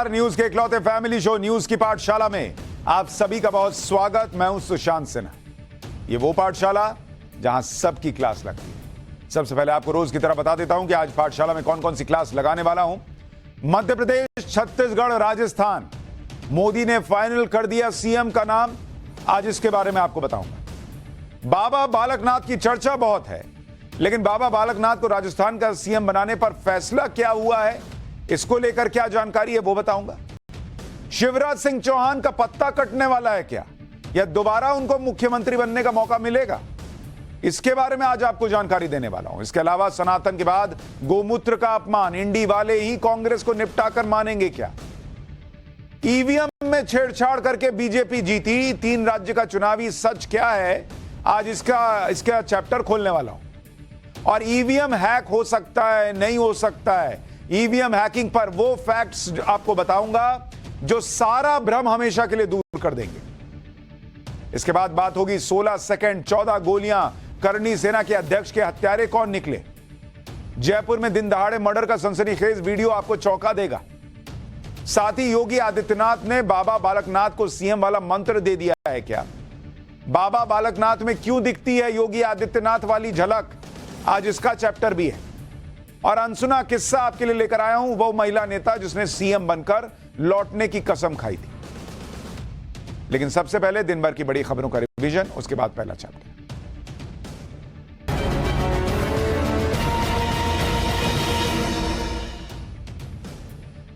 News के इकलौते family show news की पाठशाला में आप सभी का बहुत स्वागत। मैं हूं सुशांत सिन्हा। ये वो पाठशाला जहां सबकी क्लास लगती है। सबसे पहले आपको रोज की तरह बता देता हूं कि आज पाठशाला में कौन कौन सी क्लास लगाने वाला हूं। मध्य प्रदेश, छत्तीसगढ़, राजस्थान, मोदी ने फाइनल कर दिया सीएम का नाम। आज इसके बारे में आपको बताऊंगा। बाबा बालकनाथ की चर्चा बहुत है, लेकिन बाबा बालकनाथ को राजस्थान का सीएम बनाने पर फैसला क्या हुआ है, इसको लेकर क्या जानकारी है वो बताऊंगा। शिवराज सिंह चौहान का पत्ता कटने वाला है क्या, या दोबारा उनको मुख्यमंत्री बनने का मौका मिलेगा, इसके बारे में आज आपको जानकारी देने वाला हूं। इसके अलावा सनातन के बाद गोमूत्र का अपमान, इंडी वाले ही कांग्रेस को निपटाकर मानेंगे क्या, ईवीएम में छेड़छाड़ करके बीजेपी जीती, 3 राज्य का चुनावी सच क्या है, आज इसका चैप्टर खोलने वाला हूं। और ईवीएम हैक हो सकता है, नहीं हो सकता है, ईवीएम हैकिंग पर वो फैक्ट्स आपको बताऊंगा जो सारा भ्रम हमेशा के लिए दूर कर देंगे। इसके बाद बात होगी 16 सेकंड 14 गोलियां, करनी सेना के अध्यक्ष के हत्यारे कौन निकले। जयपुर में दिन दहाड़े मर्डर का सनसनीखेज वीडियो आपको चौंका देगा। साथ ही योगी आदित्यनाथ ने बाबा बालकनाथ को सीएम वाला मंत्र दे दिया है क्या, बाबा बालकनाथ में क्यों दिखती है योगी आदित्यनाथ वाली झलक, आज इसका चैप्टर भी है। और अनसुना किस्सा आपके लिए लेकर आया हूं, वो महिला नेता जिसने सीएम बनकर लौटने की कसम खाई थी। लेकिन सबसे पहले दिन भर की बड़ी खबरों का रिवीजन, उसके बाद पहला चैप्टर।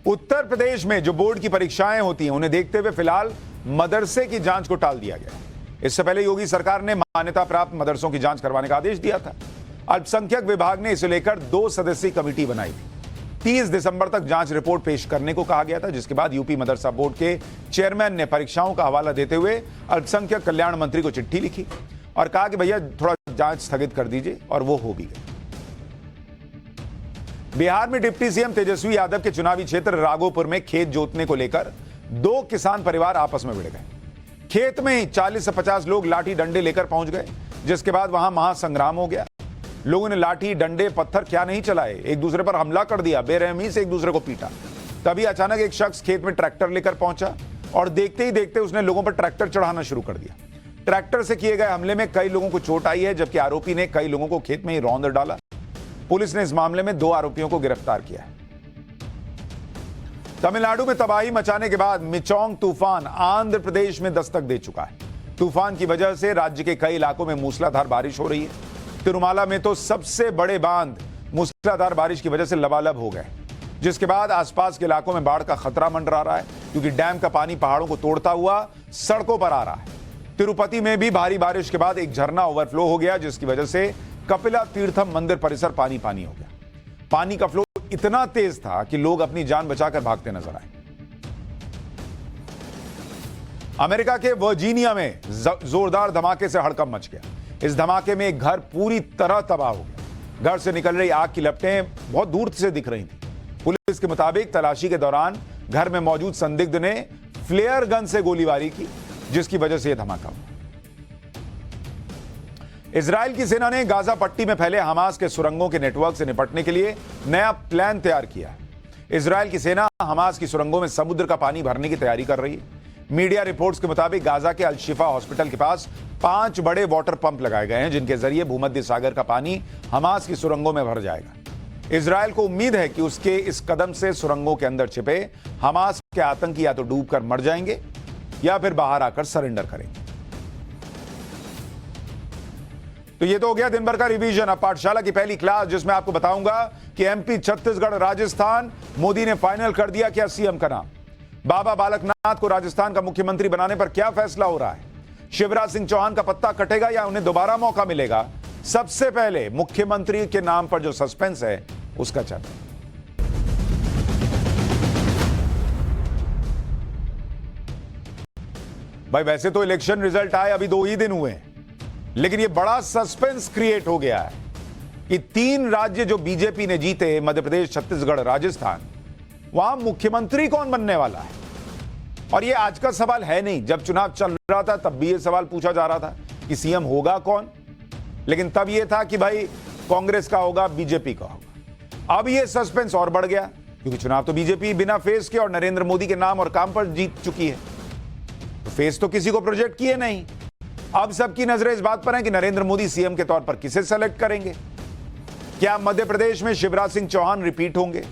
उत्तर प्रदेश में जो बोर्ड की परीक्षाएं होती हैं, उन्हें देखते हुए फिलहाल मदरसे की जांच को टाल दिया गया। इससे पहले योगी सरकार ने मान्यता प्राप्त मदरसों की जांच करवाने का आदेश दिया था। अल्पसंख्यक विभाग ने इसे लेकर 2 सदस्यीय कमेटी बनाई थी। 30 दिसंबर तक जांच रिपोर्ट पेश करने को कहा गया था, जिसके बाद यूपी मदरसा बोर्ड के चेयरमैन ने परीक्षाओं का हवाला देते हुए अल्पसंख्यक कल्याण मंत्री को चिट्ठी लिखी और कहा कि भैया थोड़ा जांच स्थगित कर दीजिए, और वो हो भी गई। बिहार में डिप्टी सीएम तेजस्वी यादव के चुनावी क्षेत्र राघोपुर में खेत जोतने को लेकर 2 किसान परिवार आपस में भिड़ गए। खेत में ही 40 से 50 लोग लाठी डंडे लेकर पहुंच गए, जिसके बाद वहां महासंग्राम हो गया। लोगों ने लाठी डंडे पत्थर क्या नहीं चलाए, एक दूसरे पर हमला कर दिया, बेरहमी से एक दूसरे को पीटा। तभी अचानक एक शख्स खेत में ट्रैक्टर लेकर पहुंचा और देखते ही देखते उसने लोगों पर ट्रैक्टर चढ़ाना शुरू कर दिया। ट्रैक्टर से किए गए हमले में कई लोगों को चोट आई है, जबकि आरोपी ने कई लोगों को खेत में ही रौंद डाला। पुलिस ने इस मामले में 2 आरोपियों को गिरफ्तार किया है। तमिलनाडु में तबाही मचाने के बाद मिचोंग तूफान आंध्र प्रदेश में दस्तक दे चुका है। तूफान की वजह से राज्य के कई इलाकों में मूसलाधार बारिश हो रही है। तिरुमाला में तो सबसे बड़े बांध मूसलाधार बारिश की वजह से लबालब हो गए, जिसके बाद आसपास के इलाकों में बाढ़ का खतरा मंडरा रहा है, क्योंकि डैम का पानी पहाड़ों को तोड़ता हुआ सड़कों पर आ रहा है। तिरुपति में भी भारी बारिश के बाद एक झरना ओवरफ्लो हो गया, जिसकी वजह से कपिला तीर्थम मंदिर परिसर पानी पानी हो गया। पानी का फ्लो इतना तेज था कि लोग अपनी जान बचाकर भागते नजर आए। अमेरिका के वर्जीनिया में जोरदार धमाके से हड़कंप मच गया। इस धमाके में एक घर पूरी तरह तबाह हो गया। घर से निकल रही आग की लपटें बहुत दूर से दिख रही थी। पुलिस के मुताबिक तलाशी के दौरान घर में मौजूद संदिग्ध ने फ्लेयर गन से गोलीबारी की, जिसकी वजह से यह धमाका हुआ। इजराइल की सेना ने गाजा पट्टी में फैले हमास के सुरंगों के नेटवर्क से निपटने के लिए नया प्लान तैयार किया है। इजराइल की सेना हमास की सुरंगों में समुद्र का पानी भरने की तैयारी कर रही है। मीडिया रिपोर्ट्स के मुताबिक गाजा के अल शिफा हॉस्पिटल के पास 5 बड़े वाटर पंप लगाए गए हैं, जिनके जरिए भूमध्य सागर का पानी हमास की सुरंगों में भर जाएगा। इजराइल को उम्मीद है कि उसके इस कदम से सुरंगों के अंदर छिपे हमास के आतंकी या तो डूबकर मर जाएंगे या फिर बाहर आकर सरेंडर करेंगे। तो ये तो हो गया दिन भर का रिवीजन। अब पाठशाला की पहली क्लास, जिसमें आपको बताऊंगा कि एमपी, छत्तीसगढ़, राजस्थान, मोदी ने फाइनल कर दिया क्या सीएम का नाम। बाबा बालकनाथ को राजस्थान का मुख्यमंत्री बनाने पर क्या फैसला हो रहा है। शिवराज सिंह चौहान का पत्ता कटेगा या उन्हें दोबारा मौका मिलेगा। सबसे पहले मुख्यमंत्री के नाम पर जो सस्पेंस है, उसका चर्चा। भाई वैसे तो इलेक्शन रिजल्ट आए अभी 2 ही दिन हुए हैं, लेकिन यह बड़ा सस्पेंस क्रिएट हो गया है कि 3 राज्य जो बीजेपी ने जीते, मध्य प्रदेश, छत्तीसगढ़, राजस्थान, वहां मुख्यमंत्री कौन बनने वाला है। और यह आज का सवाल है नहीं, जब चुनाव चल रहा था तब भी यह सवाल पूछा जा रहा था कि सीएम होगा कौन, लेकिन तब यह था कि भाई कांग्रेस का होगा, बीजेपी का होगा। अब यह सस्पेंस और बढ़ गया क्योंकि चुनाव तो बीजेपी बिना फेस के और नरेंद्र मोदी के नाम और काम पर जीत चुकी है, तो फेस तो किसी को प्रोजेक्ट किए नहीं। अब सबकी नजरें इस बात पर हैं कि नरेंद्र मोदी सीएम के तौर पर किसे सेलेक्ट करेंगे। क्या मध्य प्रदेश में शिवराज सिंह चौहान रिपीट होंगे?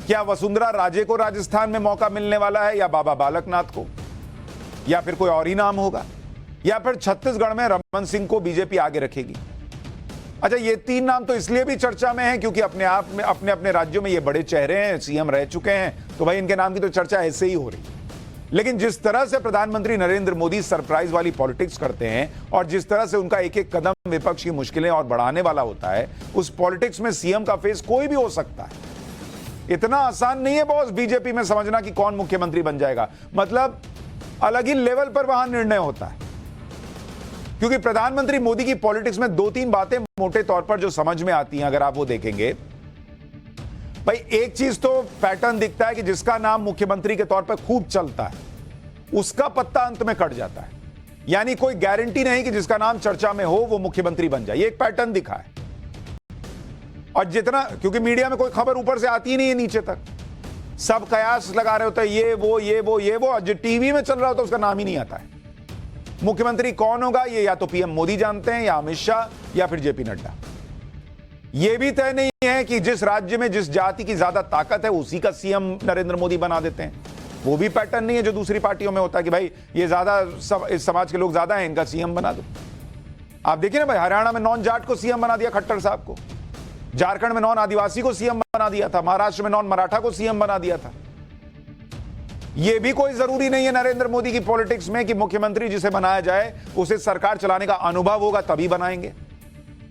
क्या वसुंधरा राजे को राजस्थान में मौका मिलने वाला है, या बाबा बालकनाथ को, या फिर कोई और ही नाम होगा, या फिर छत्तीसगढ़ में रमन सिंह को बीजेपी आगे रखेगी? अच्छा, ये तीन नाम तो इसलिए भी चर्चा में हैं क्योंकि अपने आप में अपने अपने राज्यों में ये बड़े चेहरे हैं, सीएम रह चुके हैं, तो भाई इनके नाम की तो चर्चा ऐसे ही हो रही है। लेकिन जिस तरह से प्रधानमंत्री नरेंद्र मोदी सरप्राइज वाली पॉलिटिक्स करते हैं और जिस तरह से उनका एक एक कदम विपक्ष की मुश्किलें और बढ़ाने वाला होता है, उस पॉलिटिक्स में सीएम का फेस कोई भी हो सकता है। इतना आसान नहीं है बॉस बीजेपी में समझना कि कौन मुख्यमंत्री बन जाएगा। मतलब अलग ही लेवल पर वहां निर्णय होता है, क्योंकि प्रधानमंत्री मोदी की पॉलिटिक्स में दो तीन बातें मोटे तौर पर जो समझ में आती हैं, अगर आप वो देखेंगे। भाई एक चीज तो पैटर्न दिखता है कि जिसका नाम मुख्यमंत्री के तौर पर खूब चलता है उसका पत्ता अंत में कट जाता है, यानी कोई गारंटी नहीं कि जिसका नाम चर्चा में हो वो मुख्यमंत्री बन जाए। ये एक पैटर्न दिखा है। और जितना, क्योंकि मीडिया में कोई खबर ऊपर से आती ही नहीं है नीचे तक, सब कयास लगा रहे होते हैं, ये वो ये वो ये वो, जो टीवी में चल रहा होता है उसका नाम ही नहीं आता है। मुख्यमंत्री कौन होगा ये या तो पीएम मोदी जानते हैं, या अमित शाह, या फिर जेपी नड्डा। यह भी तय नहीं है कि जिस राज्य में जिस जाति की ज्यादा ताकत है उसी का सीएम नरेंद्र मोदी बना देते हैं। वो भी पैटर्न नहीं है जो दूसरी पार्टियों में होता है कि भाई ये ज्यादा इस समाज के लोग ज्यादा हैं, इनका सीएम बना दो। आप देखिए ना भाई, हरियाणा में नॉन जाट को सीएम बना दिया खट्टर साहब को, झारखंड में नॉन आदिवासी को सीएम बना दिया था, महाराष्ट्र में नॉन मराठा को सीएम बना दिया था। यह भी कोई जरूरी नहीं है नरेंद्र मोदी की पॉलिटिक्स में कि मुख्यमंत्री जिसे बनाया जाए उसे सरकार चलाने का अनुभव होगा तभी बनाएंगे।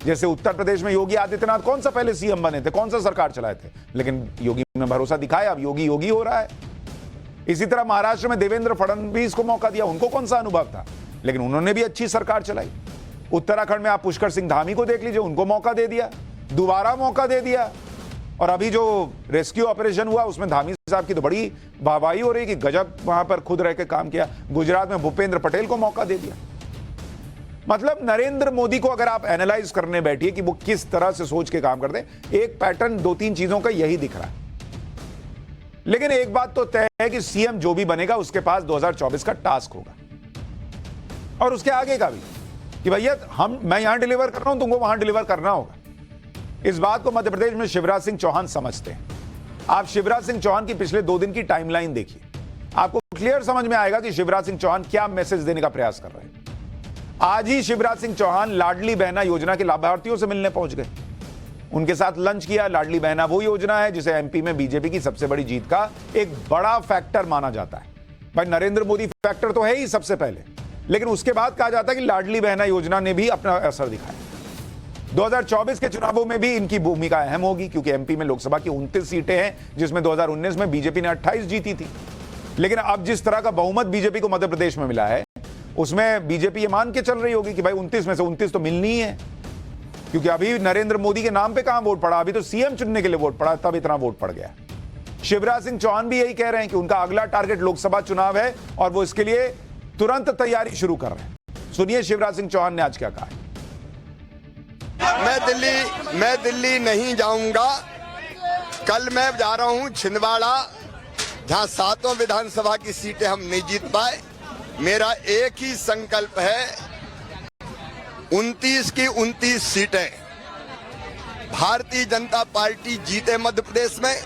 जैसे उत्तर प्रदेश में योगी आदित्यनाथ कौन सा पहले सीएम बने थे, कौन सा सरकार चलाए थे, लेकिन योगी में भरोसा दिखाया, अब योगी योगी हो रहा है। इसी तरह महाराष्ट्र में देवेंद्र फडणवीस को मौका दिया, उनको कौन सा अनुभव था, लेकिन उन्होंने भी अच्छी सरकार चलाई। उत्तराखंड में आप पुष्कर सिंह धामी को देख लीजिए, उनको मौका दे दिया, दोबारा मौका दे दिया। और अभी जो रेस्क्यू ऑपरेशन हुआ उसमें धामी साहब की तो बड़ी वाहवाही हो रही कि गजब वहां पर खुद रह के काम किया। गुजरात में भूपेंद्र पटेल को मौका दे दिया। मतलब नरेंद्र मोदी को अगर आप एनालाइज करने बैठिए कि वो किस तरह से सोच के काम करते हैं, एक पैटर्न दो तीन चीजों का यही दिख रहा है। लेकिन एक बात तो तय है कि सीएम जो भी बनेगा उसके पास 2024 का टास्क होगा, और उसके आगे का भी, कि भैया मैं यहां डिलीवर कर रहा हूं, तुमको वहां डिलीवर करना होगा। इस बात को मध्य प्रदेश में शिवराज सिंह चौहान समझते हैं। आप शिवराज सिंह चौहान की पिछले 2 दिन की टाइमलाइन देखिए, आपको क्लियर समझ में आएगा कि शिवराज सिंह चौहान क्या मैसेज देने का प्रयास कर रहे हैं। आज ही शिवराज सिंह चौहान लाडली बहना योजना के लाभार्थियों से मिलने पहुंच गए, उनके साथ लंच किया। लाडली बहना वो योजना है जिसे एमपी में बीजेपी की सबसे बड़ी जीत का एक बड़ा फैक्टर माना जाता है। भाई नरेंद्र मोदी फैक्टर तो है ही सबसे पहले, लेकिन उसके बाद कहा जाता है कि लाडली बहना योजना ने भी अपना असर दिखाया। 2024 के चुनावों में भी इनकी भूमिका अहम होगी, क्योंकि एमपी में लोकसभा की 29 सीटें हैं, जिसमें 2019 में बीजेपी ने 28 जीती थी। लेकिन अब जिस तरह का बहुमत बीजेपी को मध्य प्रदेश में मिला है, उसमें बीजेपी ये मान के चल रही होगी कि भाई 29 में से 29 तो मिलनी ही है, क्योंकि अभी नरेंद्र मोदी के नाम पे कहां वोट पड़ा, अभी तो सीएम चुनने के लिए वोट पड़ा, तब इतना वोट पड़ गया। शिवराज सिंह चौहान भी यही कह रहे हैं कि उनका अगला टारगेट लोकसभा चुनाव है और वो इसके लिए तुरंत तैयारी शुरू कर रहे हैं। सुनिए शिवराज सिंह चौहान ने आज क्या कहा। मैं दिल्ली नहीं जाऊंगा। कल मैं जा रहा हूं छिंदवाड़ा, जहां 7 विधानसभा की सीटें हम नहीं जीत पाए। मेरा एक ही संकल्प है, 29 की 29 सीटें भारतीय जनता पार्टी जीते मध्य प्रदेश में,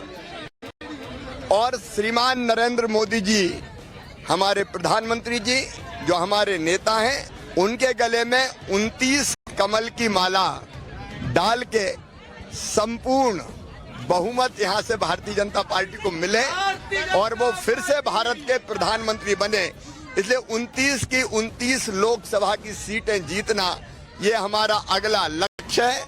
और श्रीमान नरेंद्र मोदी जी, हमारे प्रधानमंत्री जी, जो हमारे नेता हैं, उनके गले में 29 कमल की माला डाल के संपूर्ण बहुमत यहां से भारतीय जनता पार्टी को मिले और वो फिर से भारत के प्रधानमंत्री बने। इसलिए 29 की 29 लोकसभा की सीटें जीतना ये हमारा अगला लक्ष्य है।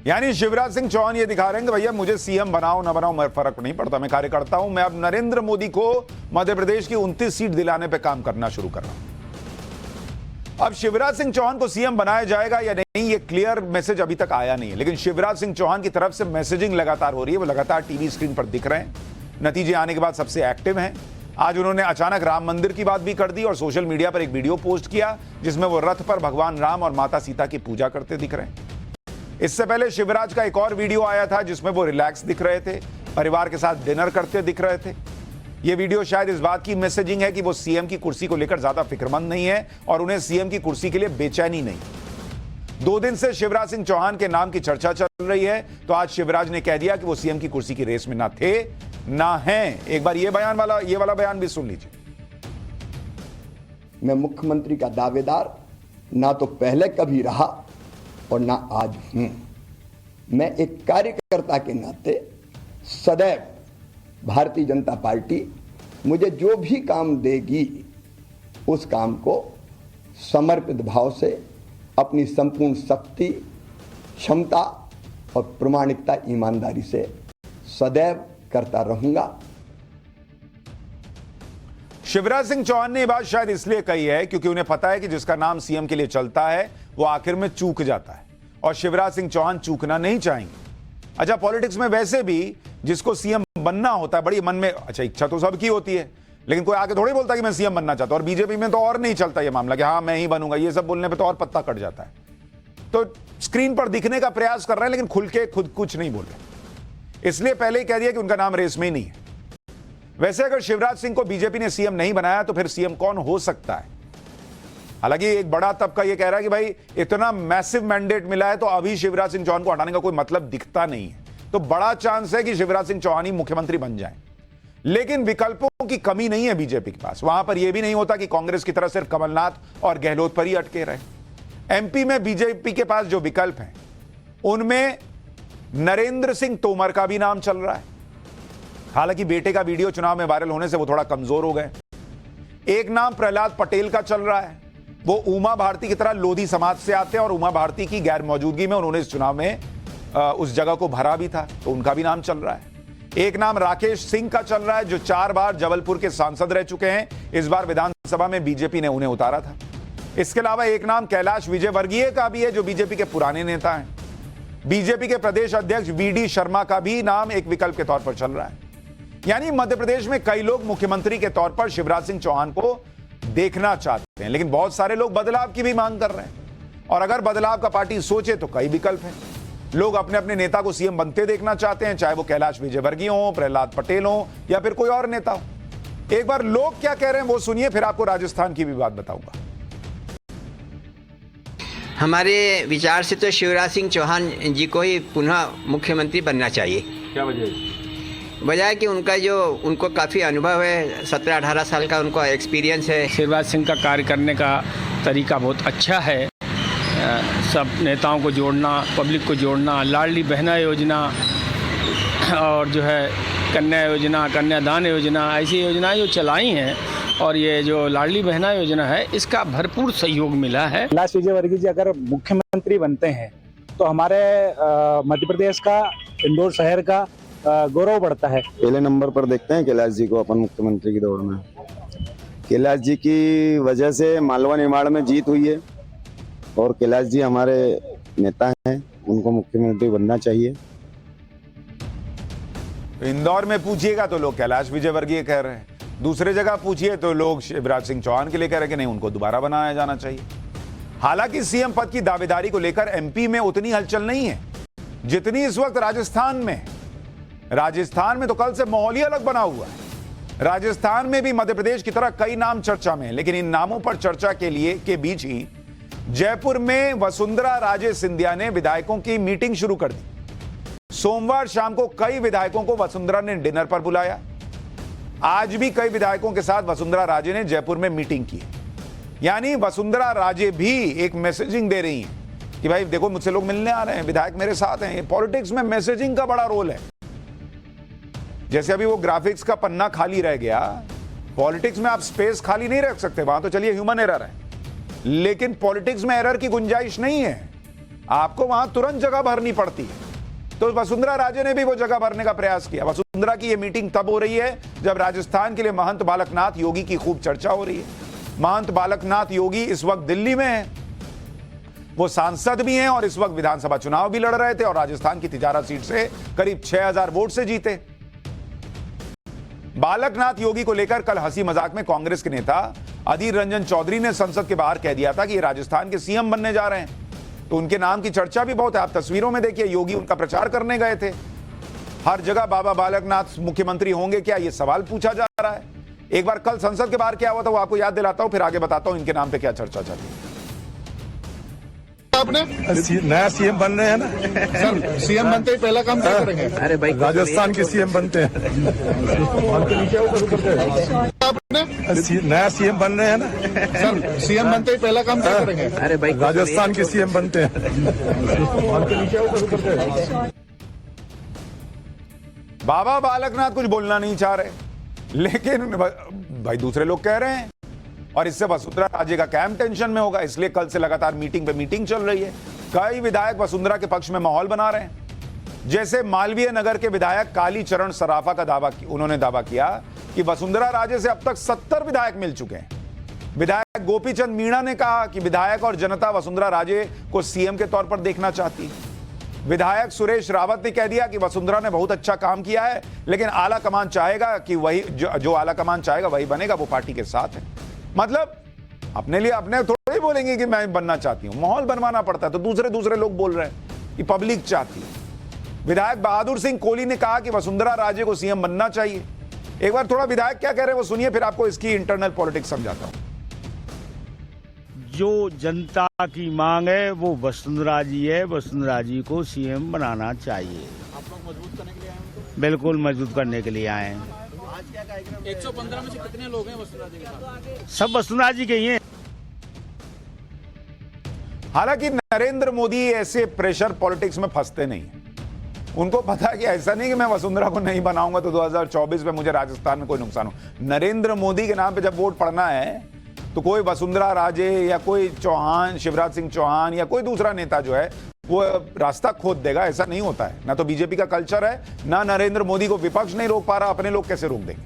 यानी शिवराज सिंह चौहान ये दिखा रहे हैं कि भैया मुझे सीएम बनाओ ना बनाओ, मेरा फर्क नहीं पड़ता, मैं कार्यकर्ता हूं। मैं अब नरेंद्र मोदी को मध्य प्रदेश की 29 सीट दिलाने पे काम करना शुरू कर रहा हूं। अब शिवराज सिंह चौहान को सीएम बनाया जाएगा या नहीं, ये क्लियर मैसेज अभी तक आया नहीं है, लेकिन शिवराज सिंह चौहान की तरफ से मैसेजिंग लगातार हो रही है। वो लगातार टीवी स्क्रीन पर दिख रहे हैं, नतीजे आने के बाद सबसे एक्टिव हैं। आज उन्होंने अचानक राम मंदिर की बात भी कर दी और सोशल मीडिया पर एक वीडियो पोस्ट किया जिसमें वो रथ पर भगवान राम और माता सीता की पूजा करते दिख रहे हैं। इससे पहले शिवराज का एक और वीडियो आया था जिसमें वो रिलैक्स दिख रहे थे, परिवार के साथ डिनर करते दिख रहे थे। यह वीडियो शायद इस बात की मैसेजिंग है कि वो सीएम की कुर्सी को लेकर ज्यादा फिक्रमंद नहीं है और उन्हें सीएम की कुर्सी के लिए बेचैनी नहीं। 2 दिन से शिवराज सिंह चौहान के नाम की चर्चा चल रही है, तो आज शिवराज ने कह दिया कि वो सीएम की कुर्सी की रेस में ना थे ना हैं। एक बार ये वाला बयान भी सुन लीजिए। मैं मुख्यमंत्री का दावेदार ना तो पहले कभी रहा और ना आज हूं। मैं एक कार्यकर्ता के नाते सदैव भारतीय जनता पार्टी मुझे जो भी काम देगी उस काम को समर्पित भाव से अपनी संपूर्ण शक्ति, क्षमता और प्रामाणिकता, ईमानदारी से सदैव करता रहूंगा। शिवराज सिंह चौहान ने यह बात शायद इसलिए कही है क्योंकि उन्हें पता है कि जिसका नाम सीएम के लिए चलता है वो आखिर में चूक जाता है और शिवराज सिंह चौहान चूकना नहीं चाहेंगे। अच्छा, पॉलिटिक्स में वैसे भी जिसको सीएम बनना होता है बड़ी मन में अच्छा इच्छा तो सबकी होती है, लेकिन कोई आके थोड़ी बोलता कि मैं सीएम बनना चाहता हूं। और बीजेपी में तो और नहीं चलता ये मामला कि हाँ मैं ही बनूंगा, ये सब बोलने पे तो और पत्ता कट जाता है। तो स्क्रीन पर दिखने का प्रयास कर रहे हैं लेकिन खुल के खुद कुछ नहीं बोल रहे, इसलिए पहले ही कह दिया कि उनका नाम रेस में ही नहीं है। वैसे अगर शिवराज सिंह को बीजेपी ने सीएम नहीं बनाया तो फिर सीएम कौन हो सकता है? हालांकि एक बड़ा तबका यह कह रहा है कि भाई इतना मैसिव मैंडेट मिला है तो अभी शिवराज सिंह चौहान को हटाने का कोई मतलब दिखता नहीं है, तो बड़ा चांस है कि शिवराज सिंह चौहान ही मुख्यमंत्री बन जाए। लेकिन विकल्पों की कमी नहीं है बीजेपी के पास। वहां पर यह भी नहीं होता कि कांग्रेस की तरह सिर्फ कमलनाथ और गहलोत पर ही अटके रहे। एमपी में बीजेपी के पास जो विकल्प हैं उनमें नरेंद्र सिंह तोमर का भी नाम चल रहा है। हालांकि बेटे का वीडियो चुनाव में वायरल होने से वो थोड़ा कमजोर हो गए। एक नाम प्रहलाद पटेल का चल रहा है, वो उमा भारती की तरह लोधी समाज से आते हैं और उमा भारती की गैर मौजूदगी में उन्होंने इस चुनाव में उस जगह को भरा भी था, तो उनका भी नाम चल रहा है। एक नाम राकेश सिंह का चल रहा है जो 4 बार जबलपुर के सांसद रह चुके हैं, इस बार विधानसभा में बीजेपी ने उन्हें उतारा था। इसके अलावा एक नाम कैलाश विजयवर्गीय का भी है जो बीजेपी के पुराने नेता हैं। बीजेपी के प्रदेश अध्यक्ष वीडी शर्मा का भी नाम एक विकल्प के तौर पर चल रहा है। यानी मध्य प्रदेश में कई लोग मुख्यमंत्री के तौर पर शिवराज सिंह चौहान को देखना चाहते हैं, लेकिन बहुत सारे लोग बदलाव की भी मांग कर रहे हैं। और अगर बदलाव का पार्टी सोचे तो कई विकल्प हैं। लोग अपने अपने नेता को सीएम बनते देखना चाहते हैं, चाहे वो कैलाश विजयवर्गीय हो, प्रहलाद पटेल हो या फिर कोई और नेता हो। एक बार लोग क्या कह रहे हैं वो सुनिए, फिर आपको राजस्थान की भी बात बताऊंगा। हमारे विचार से तो शिवराज सिंह चौहान जी को ही पुनः मुख्यमंत्री बनना चाहिए। क्या वजह है? वजह है कि उनको काफ़ी अनुभव है, 17-18 साल का उनको एक्सपीरियंस है। शिवराज सिंह का कार्य करने का तरीका बहुत अच्छा है। सब नेताओं को जोड़ना, पब्लिक को जोड़ना, लाडली बहना योजना और जो है कन्या योजना, कन्यादान योजना, ऐसी योजनाएं जो चलाई हैं और ये जो लाडली बहना योजना है इसका भरपूर सहयोग मिला है। कैलाश विजयवर्गीय जी अगर मुख्यमंत्री बनते हैं तो हमारे मध्य प्रदेश का, इंदौर शहर का गौरव बढ़ता है। पहले नंबर पर देखते हैं कैलाश जी को अपन मुख्यमंत्री की दौड़ में। कैलाश जी की वजह से मालवा निमाड़ में जीत हुई है और कैलाश जी हमारे नेता हैं, उनको मुख्यमंत्री बनना चाहिए। इंदौर में पूछिएगा तो लोग कैलाश विजयवर्गीय कह रहे हैं, दूसरे जगह पूछिए तो लोग शिवराज सिंह चौहान के लिए कह रहे हैं कि नहीं, उनको दोबारा बनाया जाना चाहिए। हालांकि सीएम पद की दावेदारी को लेकर एमपी में उतनी हलचल नहीं है जितनी इस वक्त राजस्थान में। राजस्थान में तो कल से माहौल ही अलग बना हुआ है। राजस्थान में भी मध्य प्रदेश की तरह कई नाम चर्चा में हैं, लेकिन इन नामों पर चर्चा के बीच ही जयपुर में वसुंधरा राजे सिंधिया ने विधायकों की मीटिंग शुरू कर दी। सोमवार शाम को कई विधायकों को वसुंधरा ने डिनर पर बुलाया। आज भी कई विधायकों के साथ वसुंधरा राजे ने जयपुर में मीटिंग की। यानी वसुंधरा राजे भी एक मैसेजिंग दे रही हैं कि भाई देखो मुझसे लोग मिलने आ रहे हैं, विधायक मेरे साथ हैं। पॉलिटिक्स में मैसेजिंग का बड़ा रोल है। जैसे अभी वो ग्राफिक्स का पन्ना खाली रह गया, पॉलिटिक्स में आप स्पेस खाली नहीं रख सकते। वहां तो चलिए ह्यूमन एरर है, लेकिन पॉलिटिक्स में एरर की गुंजाइश नहीं है, आपको वहां तुरंत जगह भरनी पड़ती है। तो वसुंधरा राजे ने भी वो जगह भरने का प्रयास किया। वसुंधरा की ये मीटिंग तब हो रही है जब राजस्थान के लिए महंत बालकनाथ योगी की खूब चर्चा हो रही है। महंत बालकनाथ योगी इस वक्त दिल्ली में है, वो सांसद भी हैं और इस वक्त विधानसभा चुनाव भी लड़ रहे थे और राजस्थान की तिजारा सीट से करीब 6000 वोट से जीते। बालकनाथ योगी को लेकर कल हंसी मजाक में कांग्रेस के नेता अधीर रंजन चौधरी ने संसद के बाहर कह दिया था कि ये राजस्थान के सीएम बनने जा रहे हैं। तो उनके नाम की चर्चा भी बहुत है। आप तस्वीरों में देखिए, योगी उनका प्रचार करने गए थे। हर जगह बाबा बालकनाथ मुख्यमंत्री होंगे क्या, ये सवाल पूछा जा रहा है। एक बार कल संसद के बाहर क्या हुआ था वो आपको याद दिलाता हूं, फिर आगे बताता हूं इनके नाम पे क्या चर्चा चल रही है। आपने नया सीएम बन रहे हैं ना सर, सीएम बनते ही पहला काम क्या करेंगे? अरे भाई राजस्थान के सीएम बनते हैं आपने नया सीएम बन रहे हैं ना सर, सीएम बनते ही पहला काम क्या करेंगे? अरे भाई राजस्थान के सीएम बनते हैं बाबा बालकनाथ कुछ बोलना नहीं चाह रहे, लेकिन भाई दूसरे लोग कह रहे हैं, और इससे वसुंधरा राजे का कैंप टेंशन में होगा। इसलिए कल से लगातार मीटिंग पे मीटिंग चल रही है। कई विधायक वसुंधरा के पक्ष में माहौल बना रहे हैं। जैसे मालवीय नगर के विधायक काली चरण सराफा का उन्होंने दावा किया कि वसुंधरा राजे से अब तक 70 विधायक मिल चुके हैं। विधायक गोपीचंद मीणा ने कहा कि विधायक और जनता वसुंधरा राजे को सीएम के तौर पर देखना चाहती है। विधायक सुरेश रावत ने कह दिया कि वसुंधरा ने बहुत अच्छा काम किया है, लेकिन आला कमान चाहेगा कि वही जो आला कमान चाहेगा वही बनेगा, वो पार्टी के साथ है। मतलब अपने लिए अपने थोड़े ही बोलेंगे कि मैं बनना चाहती हूं, माहौल बनवाना पड़ता है। तो दूसरे लोग बोल रहे हैं कि पब्लिक चाहती है। विधायक बहादुर सिंह कोहली ने कहा कि वसुंधरा राजे को सीएम बनना चाहिए। एक बार थोड़ा विधायक क्या कह रहे हैं वो सुनिए, फिर आपको इसकी इंटरनल पॉलिटिक्स समझाता हूं। जो जनता की मांग है वो वसुंधरा जी है, वसुंधरा जी को सीएम बनाना चाहिए। आप लोग मजबूत करने के लिए आए हैं? बिल्कुल मजबूत करने के लिए आए हैं। 115 में से कितने लोग हैं वसुंधरा जी के साथ? सब वसुंधरा जी के ही हैं। हालांकि नरेंद्र मोदी ऐसे प्रेशर पॉलिटिक्स में फंसते नहीं। उनको पता है कि ऐसा नहीं कि मैं वसुंधरा को नहीं बनाऊंगा तो 2024 में मुझे राजस्थान में कोई नुकसान हो। नरेंद्र मोदी के नाम पे जब वोट पड़ना है तो कोई वसुंधरा राजे या कोई चौहान, शिवराज सिंह चौहान या कोई दूसरा नेता जो है वो रास्ता खोद देगा, ऐसा नहीं होता है। ना तो बीजेपी का कल्चर है, ना नरेंद्र मोदी को विपक्ष नहीं रोक पा रहा, अपने लोग कैसे रोक देंगे।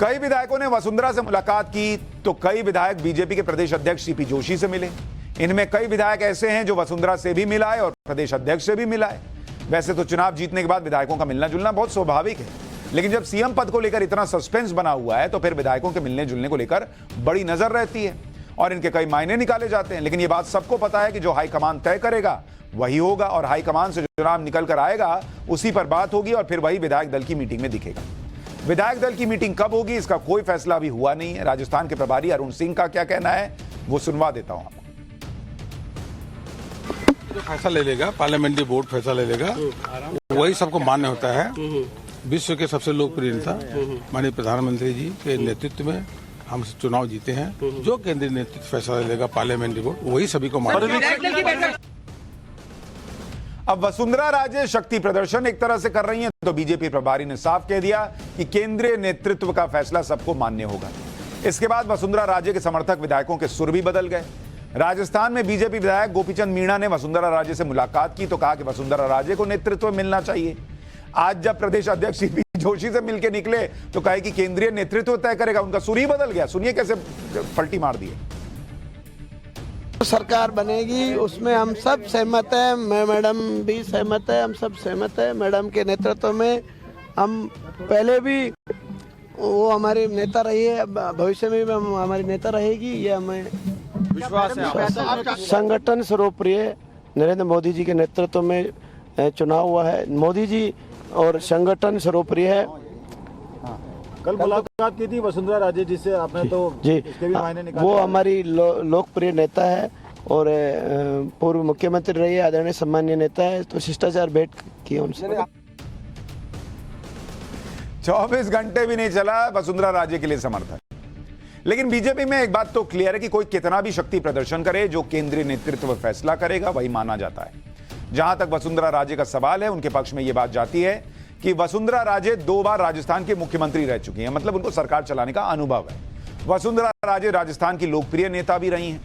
कई विधायकों ने वसुंधरा से मुलाकात की तो कई विधायक बीजेपी के प्रदेश अध्यक्ष सीपी जोशी से मिले। इनमें कई विधायक ऐसे हैं जो वसुंधरा से भी मिला है और प्रदेश अध्यक्ष से भी मिला है। वैसे तो चुनाव जीतने के बाद विधायकों का मिलना जुलना बहुत स्वाभाविक है, लेकिन जब सीएम पद को लेकर इतना सस्पेंस बना हुआ है तो फिर विधायकों के मिलने जुलने को लेकर बड़ी नजर रहती है और इनके कई मायने निकाले जाते हैं। लेकिन यह बात सबको पता है कि जो हाईकमान तय करेगा वही होगा और हाईकमान से जो चुनाव निकल कर आएगा उसी पर बात होगी और फिर वही विधायक दल की मीटिंग में दिखेगा। विधायक दल की मीटिंग कब होगी इसका कोई फैसला अभी हुआ नहीं है। राजस्थान के प्रभारी अरुण सिंह का क्या कहना है वो सुनवा देता हूं आपको। जो फैसला ले लेगा पार्लियामेंट्री बोर्ड फैसला ले लेगा वही सबको मान्य होता है। विश्व के सबसे लोकप्रिय नेता माननीय प्रधानमंत्री जी के नेतृत्व में हम चुनाव जीते हैं। जो केंद्रीय नेतृत्व फैसला लेगा पार्लियामेंट्री बोर्ड वही सभी को मान्य। अब वसुंधरा राजे शक्ति प्रदर्शन एक तरह से कर रही हैं तो बीजेपी प्रभारी ने साफ कह दिया कि केंद्रीय नेतृत्व का फैसला सबको मान्य होगा। इसके बाद वसुंधरा राजे के समर्थक विधायकों के सुर भी बदल गए। राजस्थान में बीजेपी विधायक गोपीचंद मीणा ने वसुंधरा राजे से मुलाकात की तो कहा कि वसुंधरा राजे को नेतृत्व मिलना चाहिए। आज जब प्रदेश अध्यक्ष सीपी जोशी से मिलकर निकले तो कहे कि केंद्रीय नेतृत्व तय करेगा, उनका सुर ही बदल गया। सुनिए कैसे पलटी मार दी है। सरकार बनेगी उसमें हम सब सहमत हैं, मैं मैडम भी सहमत है, हम सब सहमत है। मैडम के नेतृत्व में हम पहले भी वो हमारे नेता रही है, भविष्य में भी हमारी नेता रहेगी, ये हमें विश्वास है। संगठन सर्वप्रिय नरेंद्र मोदी जी के नेतृत्व में चुनाव हुआ है। मोदी जी और संगठन सर्वप्रिय है। कल मुलाकात की थी वसुंधरा राजे जी से आपने तो जी इसके भी मायने निकाले। वो हमारी लोकप्रिय नेता है और पूर्व मुख्यमंत्री रही है, आदरणीय सम्मानीय नेता है, तो शिष्टाचार भेंट की उनसे। 24 घंटे भी नहीं चला वसुंधरा राजे के लिए समर्थन। लेकिन बीजेपी में एक बात तो क्लियर है कि कोई कितना भी शक्ति प्रदर्शन करे, जो केंद्रीय नेतृत्व फैसला करेगा वही माना जाता है। जहां तक वसुंधरा राजे का सवाल है, उनके पक्ष में यह बात जाती है कि वसुंधरा राजे 2 बार राजस्थान की मुख्यमंत्री रह चुकी हैं, मतलब उनको सरकार चलाने का अनुभव है। वसुंधरा राजे राजस्थान की लोकप्रिय नेता भी रही हैं,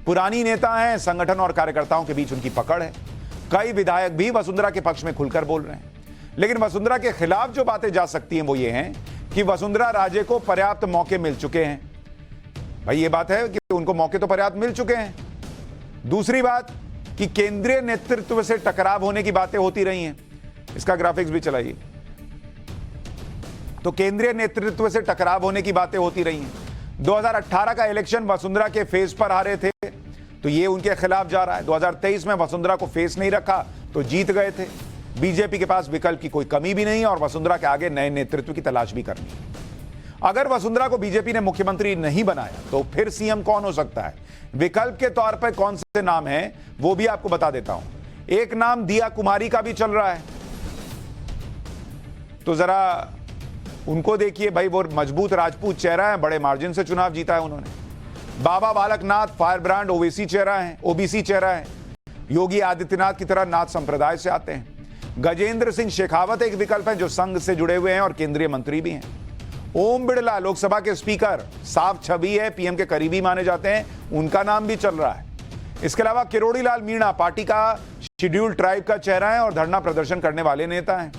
पुरानी नेता हैं, संगठन और कार्यकर्ताओं के बीच उनकी पकड़ है। कई विधायक भी वसुंधरा के पक्ष में खुलकर बोल रहे हैं। लेकिन वसुंधरा के खिलाफ जो बातें जा सकती हैं वो ये हैं कि वसुंधरा राजे को पर्याप्त मौके मिल चुके हैं। भाई ये बात है कि उनको मौके तो पर्याप्त मिल चुके हैं। दूसरी बात कि केंद्रीय नेतृत्व से टकराव होने की बातें होती रही हैं। इसका ग्राफिक्स भी चलाइए। तो केंद्रीय नेतृत्व से टकराव होने की बातें होती रही हैं। 2018 का इलेक्शन वसुंधरा के फेस पर हारे थे तो ये उनके खिलाफ जा रहा है। 2023 में वसुंधरा को फेस नहीं रखा तो जीत गए थे। बीजेपी के पास विकल्प की कोई कमी भी नहीं है और वसुंधरा के आगे नए नेतृत्व की तलाश भी करनी है। अगर वसुंधरा को बीजेपी ने मुख्यमंत्री नहीं बनाया तो फिर सीएम कौन हो सकता है? विकल्प के तौर पर कौन से नाम हैं वो भी आपको बता देता हूं। एक नाम दिया कुमारी का भी चल रहा है, तो जरा उनको देखिए भाई, वो मजबूत राजपूत चेहरा है, बड़े मार्जिन से चुनाव जीता है उन्होंने। Baba Balaknath fire brand OBC चेहरा है, योगी आदित्यनाथ की तरह नाथ संप्रदाय से आते हैं। गजेंद्र सिंह शेखावत एक विकल्प है जो संघ से जुड़े हुए हैं और केंद्रीय मंत्री भी हैं। ओम बिड़ला लोकसभा के स्पीकर, साफ छवि है, पीएम के करीबी माने जाते हैं, उनका नाम भी चल रहा है। इसके अलावा किरोड़ी लाल मीणा पार्टी का शेड्यूल ट्राइब का चेहरा है और धरना प्रदर्शन करने वाले नेता हैं।